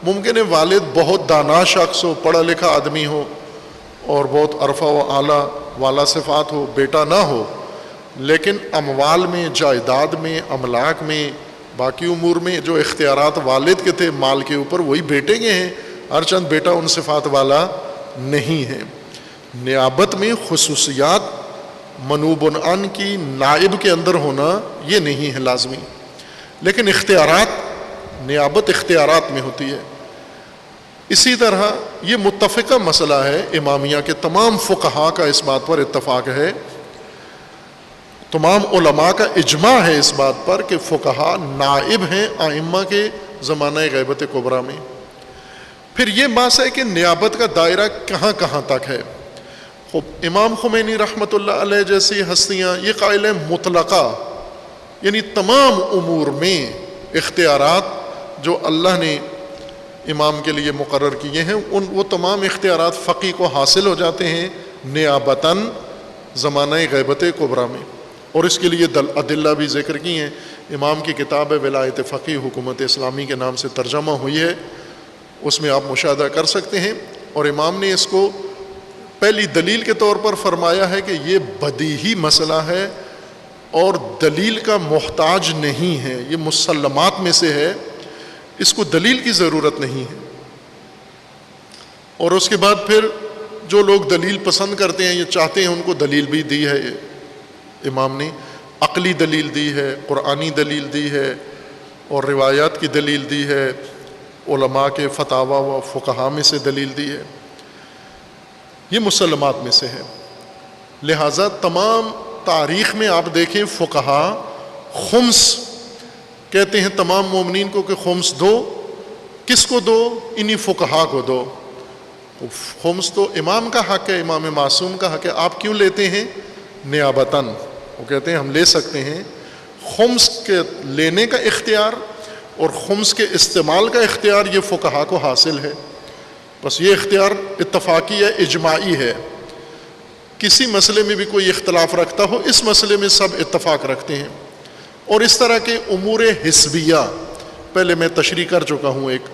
ممکن ہے والد بہت دانا شخص ہو، پڑھا لکھا آدمی ہو اور بہت عرفہ و اعلیٰ والا صفات ہو، بیٹا نہ ہو، لیکن اموال میں، جائیداد میں، املاک میں، باقی امور میں جو اختیارات والد کے تھے مال کے اوپر، وہی بیٹے کے ہیں. ہر چند بیٹا ان صفات والا نہیں ہے. نیابت میں خصوصیات منوب عن کی نائب کے اندر ہونا یہ نہیں ہے لازمی، لیکن اختیارات، نیابت اختیارات میں ہوتی ہے. اسی طرح یہ متفقہ مسئلہ ہے، امامیہ کے تمام فقہا کا اس بات پر اتفاق ہے، تمام علماء کا اجماع ہے اس بات پر کہ فقہا نائب ہیں ائمہ کے زمانہ غیبت کبریٰ میں. پھر یہ بات ہے کہ نیابت کا دائرہ کہاں کہاں تک ہے. امام خمینی رحمۃ اللہ علیہ جیسی ہستیاں یہ قائل ہیں مطلقہ، یعنی تمام امور میں اختیارات جو اللہ نے امام کے لیے مقرر کیے ہیں وہ تمام اختیارات فقی کو حاصل ہو جاتے ہیں نیابتاً زمانہ غیبت کبریٰ میں. اور اس کے لیے ادلہ بھی ذکر کی ہیں. امام کی کتاب ولایت فقی حکومت اسلامی کے نام سے ترجمہ ہوئی ہے، اس میں آپ مشاہدہ کر سکتے ہیں. اور امام نے اس کو پہلی دلیل کے طور پر فرمایا ہے کہ یہ بدیہی مسئلہ ہے اور دلیل کا محتاج نہیں ہے، یہ مسلمات میں سے ہے، اس کو دلیل کی ضرورت نہیں ہے. اور اس کے بعد پھر جو لوگ دلیل پسند کرتے ہیں، یہ چاہتے ہیں، ان کو دلیل بھی دی ہے. امام نے عقلی دلیل دی ہے، قرآنی دلیل دی ہے اور روایات کی دلیل دی ہے، علماء کے فتاوی و فقہا میں سے دلیل دی ہے. یہ مسلمات میں سے ہے. لہٰذا تمام تاریخ میں آپ دیکھیں فقہا خمس کہتے ہیں تمام مومنین کو کہ خمس دو. کس کو دو؟ انہی فقہا کو دو. خمس تو امام کا حق ہے، امام معصوم کا حق ہے. آپ کیوں لیتے ہیں؟ نیابتاً. وہ کہتے ہیں ہم لے سکتے ہیں. خمس کے لینے کا اختیار اور خمس کے استعمال کا اختیار یہ فقہا کو حاصل ہے. بس یہ اختیار اتفاقی ہے، اجماعی ہے. کسی مسئلے میں بھی کوئی اختلاف رکھتا ہو، اس مسئلے میں سب اتفاق رکھتے ہیں. اور اس طرح کے امور حسبیہ پہلے میں تشریح کر چکا ہوں ایک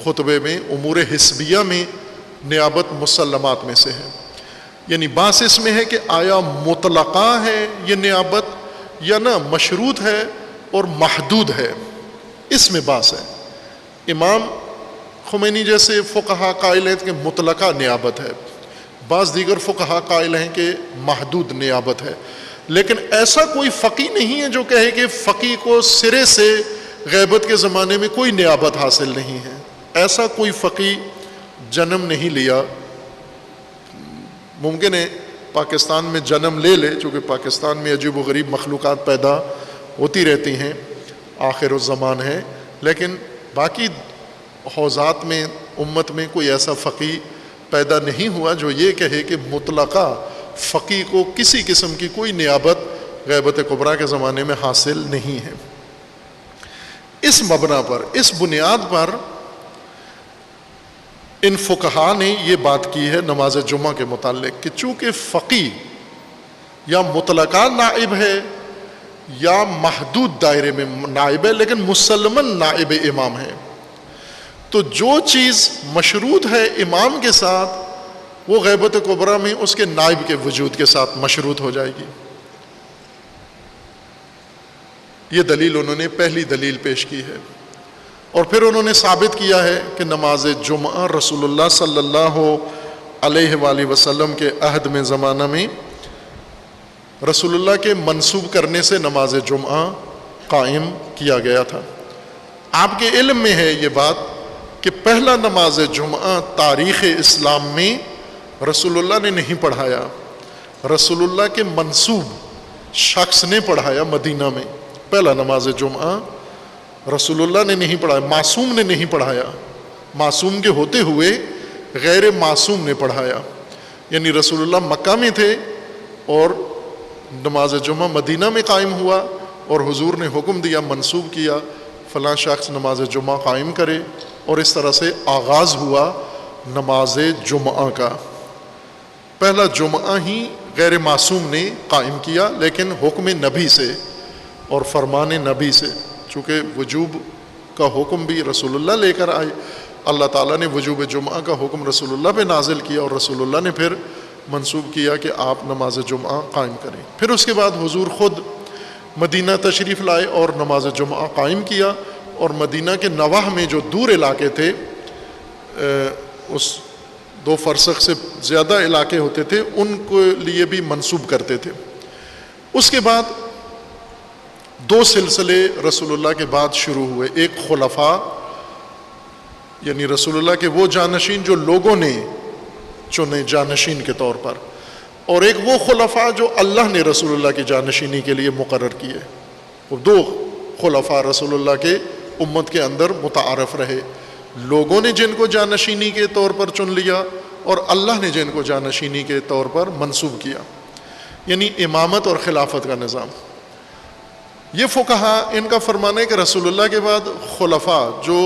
خطبے میں. امور حسبیہ میں نیابت مسلمات میں سے ہے. یعنی بات اس میں ہے کہ آیا مطلقہ ہے یہ نیابت یا نہ مشروط ہے اور محدود ہے، اس میں بات ہے. امام خمینی جیسے فقہا قائل ہیں کہ مطلقہ نیابت ہے، بعض دیگر فقہا قائل ہیں کہ محدود نیابت ہے. لیکن ایسا کوئی فقی نہیں ہے جو کہے کہ فقی کو سرے سے غیبت کے زمانے میں کوئی نیابت حاصل نہیں ہے. ایسا کوئی فقی جنم نہیں لیا. ممکن ہے پاکستان میں جنم لے لے، چونکہ پاکستان میں عجیب و غریب مخلوقات پیدا ہوتی رہتی ہیں، آخر الزمان ہے، لیکن باقی حوزات میں امت میں کوئی ایسا فقی پیدا نہیں ہوا جو یہ کہے کہ مطلقہ فقی کو کسی قسم کی کوئی نیابت غیبت کبریٰ کے زمانے میں حاصل نہیں ہے۔ اس مبنا پر، اس بنیاد پر ان فقہا نے یہ بات کی ہے نماز جمعہ کے متعلق کہ چونکہ فقیہ یا مطلقہ نائب ہے یا محدود دائرے میں نائب ہے لیکن مسلماً نائب امام ہے، تو جو چیز مشروط ہے امام کے ساتھ وہ غیبت کبریٰ میں اس کے نائب کے وجود کے ساتھ مشروط ہو جائے گی۔ یہ دلیل انہوں نے پہلی دلیل پیش کی ہے، اور پھر انہوں نے ثابت کیا ہے کہ نماز جمعہ رسول اللہ صلی اللہ علیہ وآلہ وسلم کے عہد میں زمانہ میں رسول اللہ کے منسوب کرنے سے نماز جمعہ قائم کیا گیا تھا۔ آپ کے علم میں ہے یہ بات کہ پہلا نماز جمعہ تاریخ اسلام میں رسول اللہ نے نہیں پڑھایا، رسول اللہ کے منسوب شخص نے پڑھایا مدینہ میں۔ پہلا نماز جمعہ رسول اللہ نے نہیں پڑھایا، معصوم نے نہیں پڑھایا، معصوم کے ہوتے ہوئے غیر معصوم نے پڑھایا، یعنی رسول اللہ مکہ میں تھے اور نماز جمعہ مدینہ میں قائم ہوا اور حضور نے حکم دیا، منسوب کیا فلاں شخص نماز جمعہ قائم کرے، اور اس طرح سے آغاز ہوا نماز جمعہ کا۔ پہلا جمعہ ہی غیر معصوم نے قائم کیا لیکن حکم نبی سے اور فرمان نبی سے، چونکہ وجوب کا حکم بھی رسول اللہ لے کر آئے، اللہ تعالیٰ نے وجوب جمعہ کا حکم رسول اللہ پہ نازل کیا اور رسول اللہ نے پھر منسوب کیا کہ آپ نماز جمعہ قائم کریں۔ پھر اس کے بعد حضور خود مدینہ تشریف لائے اور نماز جمعہ قائم کیا، اور مدینہ کے نواح میں جو دور علاقے تھے، اس 2 فرسخ سے زیادہ علاقے ہوتے تھے، ان کے لیے بھی منسوب کرتے تھے۔ اس کے بعد 2 سلسلے رسول اللہ کے بعد شروع ہوئے، ایک خلفاء یعنی رسول اللہ کے وہ جانشین جو لوگوں نے چنے جانشین کے طور پر، اور ایک وہ خلفاء جو اللہ نے رسول اللہ کی جانشینی کے لیے مقرر کیے۔ وہ 2 خلفاء رسول اللہ کے امت کے اندر متعارف رہے، لوگوں نے جن کو جانشینی کے طور پر چن لیا اور اللہ نے جن کو جانشینی کے طور پر منسوب کیا، یعنی امامت اور خلافت کا نظام۔ یہ فقہا ان کا فرمانا ہے کہ رسول اللہ کے بعد خلفاء جو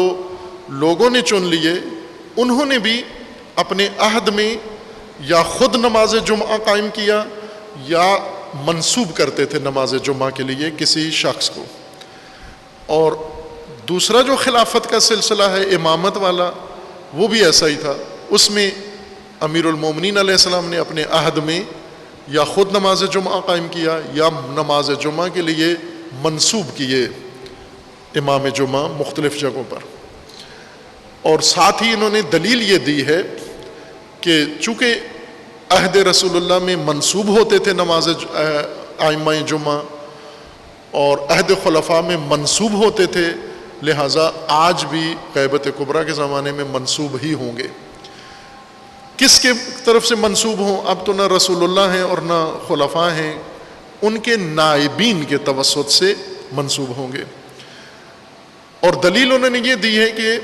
لوگوں نے چن لیے، انہوں نے بھی اپنے عہد میں یا خود نماز جمعہ قائم کیا یا منسوب کرتے تھے نماز جمعہ کے لیے کسی شخص کو۔ اور دوسرا جو خلافت کا سلسلہ ہے امامت والا، وہ بھی ایسا ہی تھا، اس میں امیر المومنین علیہ السلام نے اپنے عہد میں یا خود نماز جمعہ قائم کیا یا نماز جمعہ کے لیے منسوب کیے امام جمعہ مختلف جگہوں پر۔ اور ساتھ ہی انہوں نے دلیل یہ دی ہے کہ چونکہ عہد رسول اللہ میں منسوب ہوتے تھے نماز ائمہ جمعہ اور عہد خلفاء میں منسوب ہوتے تھے، لہٰذا آج بھی غیبت کبریٰ کے زمانے میں منسوب ہی ہوں گے۔ کس کے طرف سے منسوب ہوں؟ اب تو نہ رسول اللہ ہیں اور نہ خلفاء ہیں، ان کے نائبین کے توسط سے منسوب ہوں گے۔ اور دلیل انہوں نے یہ دی ہے کہ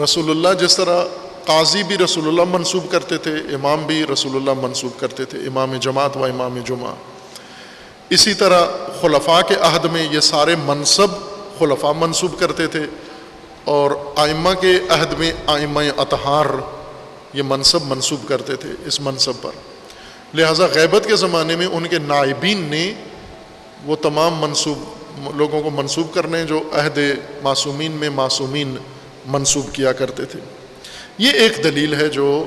رسول اللہ جس طرح قاضی بھی رسول اللہ منسوب کرتے تھے، امام بھی رسول اللہ منسوب کرتے تھے، امام جماعت و امام جمعہ، اسی طرح خلفاء کے عہد میں یہ سارے منصب خلفاء منسوب کرتے تھے، اور ائمہ کے عہد میں ائمہ اطہار یہ منصب منسوب کرتے تھے اس منصب پر۔ لہٰذا غیبت کے زمانے میں ان کے نائبین نے وہ تمام لوگوں کو منسوب کرنے جو عہد معصومین میں معصومین منسوب کیا کرتے تھے۔ یہ ایک دلیل ہے جو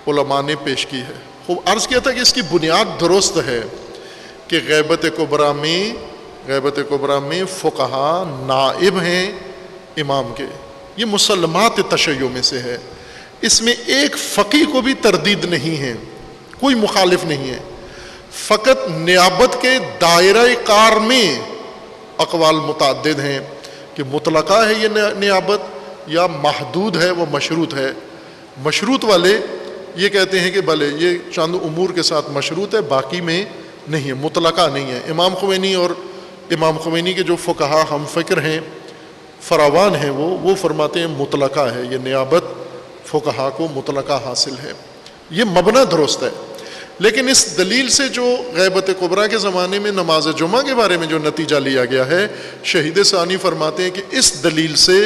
علماء نے پیش کی ہے۔ خوب عرض کیا تھا کہ اس کی بنیاد درست ہے کہ غیبت کبریٰ میں فقہا نائب ہیں امام کے، یہ مسلمات تشیع میں سے ہے، اس میں ایک فقیہ کو بھی تردید نہیں ہے، کوئی مخالف نہیں ہے، فقط نیابت کے دائرہ کار میں اقوال متعدد ہیں کہ مطلقہ ہے یہ نیابت یا محدود ہے، وہ مشروط ہے۔ مشروط والے یہ کہتے ہیں کہ بھلے یہ چند امور کے ساتھ مشروط ہے، باقی میں نہیں ہے، مطلقہ نہیں ہے۔ امام خمینی اور امام خمینی کے جو فقہا ہم فکر ہیں، فراوان ہیں، وہ فرماتے ہیں مطلقہ ہے، یہ نیابت فقہا کو مطلقہ حاصل ہے۔ یہ مبنی درست ہے، لیکن اس دلیل سے جو غیبت کبریٰ کے زمانے میں نماز جمعہ کے بارے میں جو نتیجہ لیا گیا ہے، شہید ثانی فرماتے ہیں کہ اس دلیل سے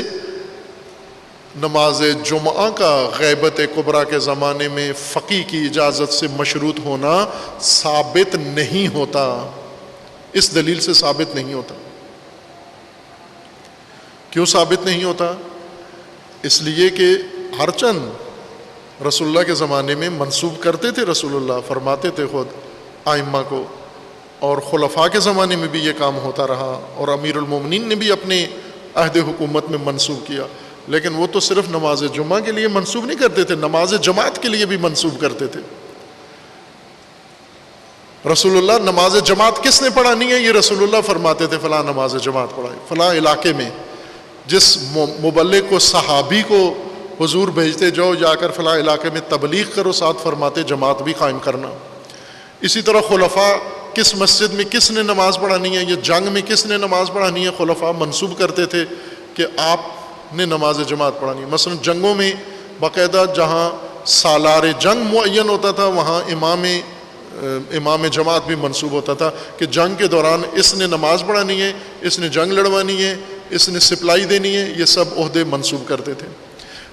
نماز جمعہ کا غیبت کبریٰ کے زمانے میں فقی کی اجازت سے مشروط ہونا ثابت نہیں ہوتا، اس دلیل سے ثابت نہیں ہوتا۔ کیوں ثابت نہیں ہوتا؟ اس لیے کہ ہر چند رسول اللہ کے زمانے میں منسوب کرتے تھے، رسول اللہ فرماتے تھے خود ائمہ کو، اور خلفاء کے زمانے میں بھی یہ کام ہوتا رہا، اور امیر المومنین نے بھی اپنے عہد حکومت میں منسوب کیا، لیکن وہ تو صرف نماز جمعہ کے لیے منسوب نہیں کرتے تھے، نماز جماعت کے لیے بھی منسوب کرتے تھے۔ رسول اللہ نماز جماعت کس نے پڑھانی ہے، یہ رسول اللہ فرماتے تھے فلاں نماز جماعت پڑھائے فلاں علاقے میں، جس مبلغ کو صحابی کو حضور بھیجتے جاؤ جا کر فلاں علاقے میں تبلیغ کرو، ساتھ فرماتے جماعت بھی قائم کرنا۔ اسی طرح خلفاء کس مسجد میں کس نے نماز پڑھانی ہے، یہ جنگ میں کس نے نماز پڑھانی ہے، خلفاء منسوب کرتے تھے کہ آپ نے نماز جماعت پڑھانی ہے۔ مثلا جنگوں میں باقاعدہ جہاں سالار جنگ معین ہوتا تھا وہاں امام جماعت بھی منسوب ہوتا تھا کہ جنگ کے دوران اس نے نماز پڑھانی ہے، اس نے جنگ لڑوانی ہے، اس نے سپلائی دینی ہے، یہ سب عہدے منسوب کرتے تھے۔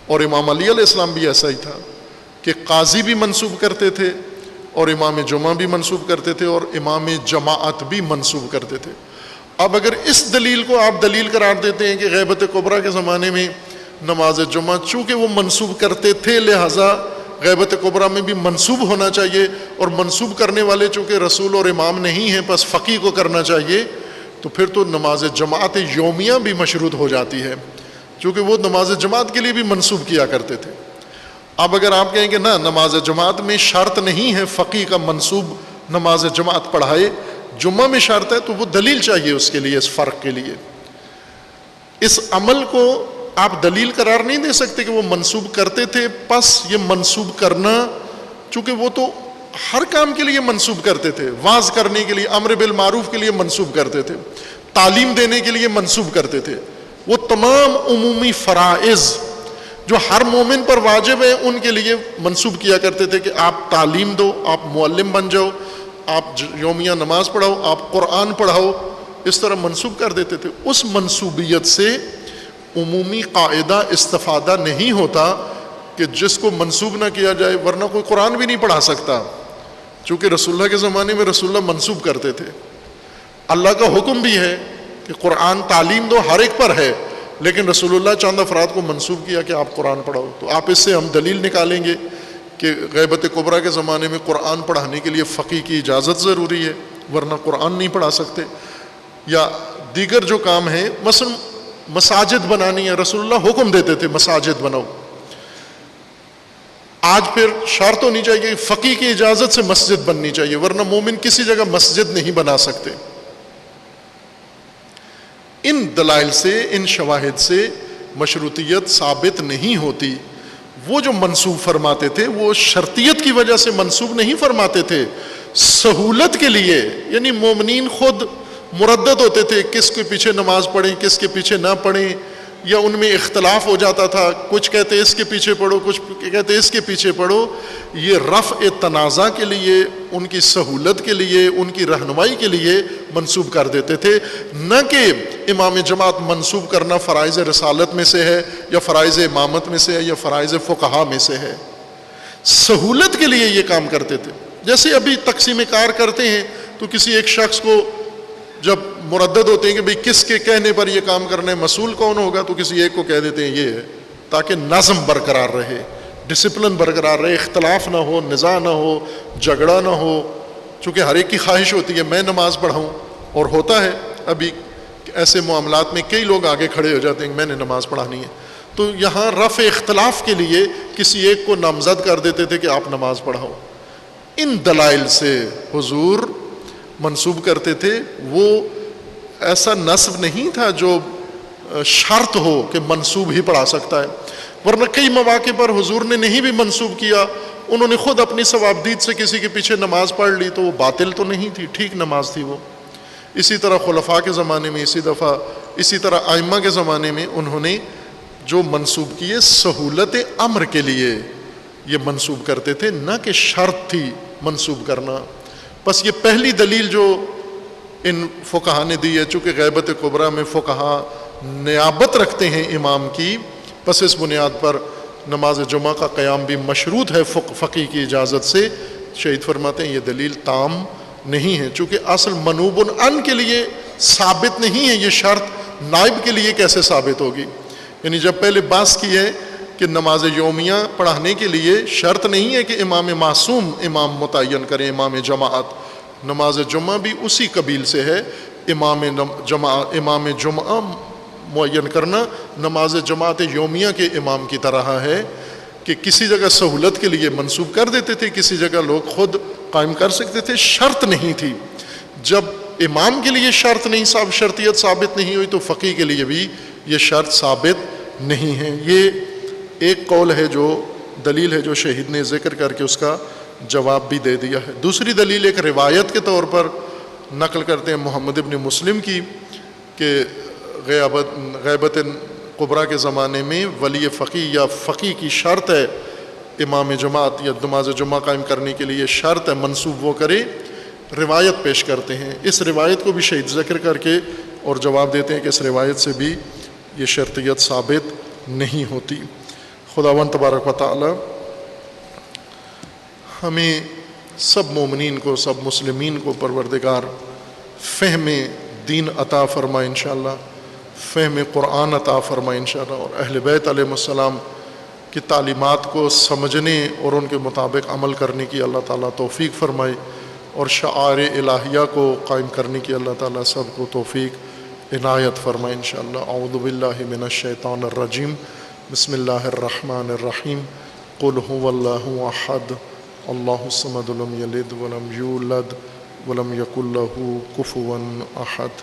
اور امام علی علیہ السلام بھی ایسا ہی تھا کہ قاضی بھی منسوب کرتے تھے، اور امام جمعہ بھی منسوب کرتے تھے، اور امام جماعت بھی منسوب کرتے تھے۔ اب اگر اس دلیل کو آپ دلیل قرار دیتے ہیں کہ غیبت کبریٰ کے زمانے میں نماز جمعہ چونکہ وہ منسوب کرتے تھے لہٰذا غیبت کبریٰ میں بھی منسوب ہونا چاہیے، اور منسوب کرنے والے چونکہ رسول اور امام نہیں ہیں بس فقی کو کرنا چاہیے، تو پھر تو نماز جماعت یومیہ بھی مشروط ہو جاتی ہے، چونکہ وہ نماز جماعت کے لیے بھی منسوب کیا کرتے تھے۔ اب اگر آپ کہیں کہ نہ نماز جماعت میں شرط نہیں ہے فقی کا منسوب نماز جماعت پڑھائے، جمعہ میں شرط ہے، تو وہ دلیل چاہیے اس کے لیے، اس فرق کے لیے۔ اس عمل کو آپ دلیل قرار نہیں دے سکتے کہ وہ منسوب کرتے تھے، پس یہ منسوب کرنا چونکہ وہ تو ہر کام کے لیے منسوب کرتے تھے، واعظ کرنے کے لیے، امر بالمعروف کے لیے منسوب کرتے تھے، تعلیم دینے کے لیے منسوب کرتے تھے، وہ تمام عمومی فرائض جو ہر مومن پر واجب ہیں ان کے لیے منسوب کیا کرتے تھے کہ آپ تعلیم دو، آپ معلم بن جاؤ، آپ یومیہ نماز پڑھاؤ، آپ قرآن پڑھاؤ، اس طرح منسوب کر دیتے تھے۔ اس منسوبیت سے عمومی قاعدہ استفادہ نہیں ہوتا کہ جس کو منسوب نہ کیا جائے، ورنہ کوئی قرآن بھی نہیں پڑھا سکتا، چونکہ رسول اللہ کے زمانے میں رسول اللہ منسوب کرتے تھے۔ اللہ کا حکم بھی ہے کہ قرآن تعلیم دو، ہر ایک پر ہے، لیکن رسول اللہ چند افراد کو منسوب کیا کہ آپ قرآن پڑھاؤ۔ تو آپ اس سے ہم دلیل نکالیں گے کہ غیبت کبریٰ کے زمانے میں قرآن پڑھانے کے لیے فقی کی اجازت ضروری ہے، ورنہ قرآن نہیں پڑھا سکتے۔ یا دیگر جو کام ہیں، مثلا مساجد بنانی ہے، رسول اللہ حکم دیتے تھے مساجد بناؤ۔ آج پھر شرط ہونی چاہیے کہ فقی کی اجازت سے مسجد بننی چاہیے، ورنہ مومن کسی جگہ مسجد نہیں بنا سکتے۔ ان دلائل سے، ان شواہد سے مشروطیت ثابت نہیں ہوتی۔ وہ جو منسوب فرماتے تھے وہ شرطیت کی وجہ سے منسوب نہیں فرماتے تھے، سہولت کے لیے، یعنی مومنین خود مردد ہوتے تھے کس کے پیچھے نماز پڑھیں کس کے پیچھے نہ پڑھیں، یا ان میں اختلاف ہو جاتا تھا، کچھ کہتے اس کے پیچھے پڑھو، کچھ کہتے اس کے پیچھے پڑھو۔ یہ رفع تنازع کے لیے، ان کی سہولت کے لیے، ان کی رہنمائی کے لیے منسوب کر دیتے تھے، نہ کہ امام جماعت منسوب کرنا فرائض رسالت میں سے ہے، یا فرائض امامت میں سے ہے، یا فرائض فقہا میں سے ہے۔ سہولت کے لیے یہ کام کرتے تھے۔ جیسے ابھی تقسیم کار کرتے ہیں تو کسی ایک شخص کو جب مردد ہوتے ہیں کہ بھئی کس کے کہنے پر یہ کام کرنا ہے، مسئول کون ہوگا، تو کسی ایک کو کہہ دیتے ہیں یہ ہے، تاکہ نظم برقرار رہے، ڈسپلن برقرار رہے، اختلاف نہ ہو، نزاع نہ ہو، جھگڑا نہ ہو، چونکہ ہر ایک کی خواہش ہوتی ہے میں نماز پڑھاؤں، اور ہوتا ہے ابھی ایسے معاملات میں کئی لوگ آگے کھڑے ہو جاتے ہیں کہ میں نے نماز پڑھانی ہے، تو یہاں رفع اختلاف کے لیے کسی ایک کو نامزد کر دیتے تھے کہ آپ نماز پڑھاؤ۔ ان دلائل سے حضور منسوب کرتے تھے، وہ ایسا نصب نہیں تھا جو شرط ہو کہ منسوب ہی پڑھا سکتا ہے، ورنہ کئی مواقع پر حضور نے نہیں بھی منسوب کیا، انہوں نے خود اپنی ثوابدید سے کسی کے پیچھے نماز پڑھ لی تو وہ باطل تو نہیں تھی، ٹھیک نماز تھی وہ۔ اسی طرح خلفاء کے زمانے میں اسی طرح ائمہ کے زمانے میں انہوں نے جو منسوب کیے سہولت امر کے لیے یہ منسوب کرتے تھے، نہ کہ شرط تھی منسوب کرنا. بس یہ پہلی دلیل جو ان فقہا نے دی ہے، چونکہ غیبت کبریٰ میں فقہا نیابت رکھتے ہیں امام کی، پس اس بنیاد پر نماز جمعہ کا قیام بھی مشروط ہے فقی کی اجازت سے. شہید فرماتے ہیں یہ دلیل تام نہیں ہے، چونکہ اصل منوب عن کے لیے ثابت نہیں ہے، یہ شرط نائب کے لیے کیسے ثابت ہوگی؟ یعنی جب پہلے بحث کی ہے کہ نماز یومیہ پڑھانے کے لیے شرط نہیں ہے کہ امام معصوم امام متعین کریں، امام جماعت. نماز جمعہ بھی اسی قبیل سے ہے، امام جمعہ معین کرنا نماز جماعت یومیہ کے امام کی طرح ہے کہ کسی جگہ سہولت کے لیے منسوب کر دیتے تھے، کسی جگہ لوگ خود قائم کر سکتے تھے، شرط نہیں تھی. جب امام کے لیے شرط نہیں، شرطیت ثابت نہیں ہوئی، تو فقی کے لیے بھی یہ شرط ثابت نہیں ہے. یہ ایک قول ہے، جو دلیل ہے جو شہید نے ذکر کر کے اس کا جواب بھی دے دیا ہے. دوسری دلیل ایک روایت کے طور پر نقل کرتے ہیں محمد ابن مسلم کی کہ غیبت کبریٰ کے زمانے میں ولی فقی یا فقی کی شرط ہے امام جماعت یا نماز جمعہ قائم کرنے کے لیے شرط ہے منسوب وہ کرے. روایت پیش کرتے ہیں، اس روایت کو بھی شہید ذکر کر کے اور جواب دیتے ہیں کہ اس روایت سے بھی یہ شرطیت ثابت نہیں ہوتی. خداوند تبارک و تعالی ہمیں سب مومنین کو، سب مسلمین کو پروردگار فہم دین عطا فرمائے انشاءاللہ، فہم قرآن عطا فرمائے انشاءاللہ، اور اہل بیت علیہ السلام کی تعلیمات کو سمجھنے اور ان کے مطابق عمل کرنے کی اللہ تعالیٰ توفیق فرمائے، اور شعائر الہیہ کو قائم کرنے کی اللہ تعالیٰ سب کو توفیق عنایت فرمائے انشاءاللہ. اعوذ باللہ من الشیطان الرجیم، بسم اللہ الرحمن الرحیم. قل هو اللہ احد اللہ الصمد لم یلد ولم یولد ولم یکن لہ کفوا احد.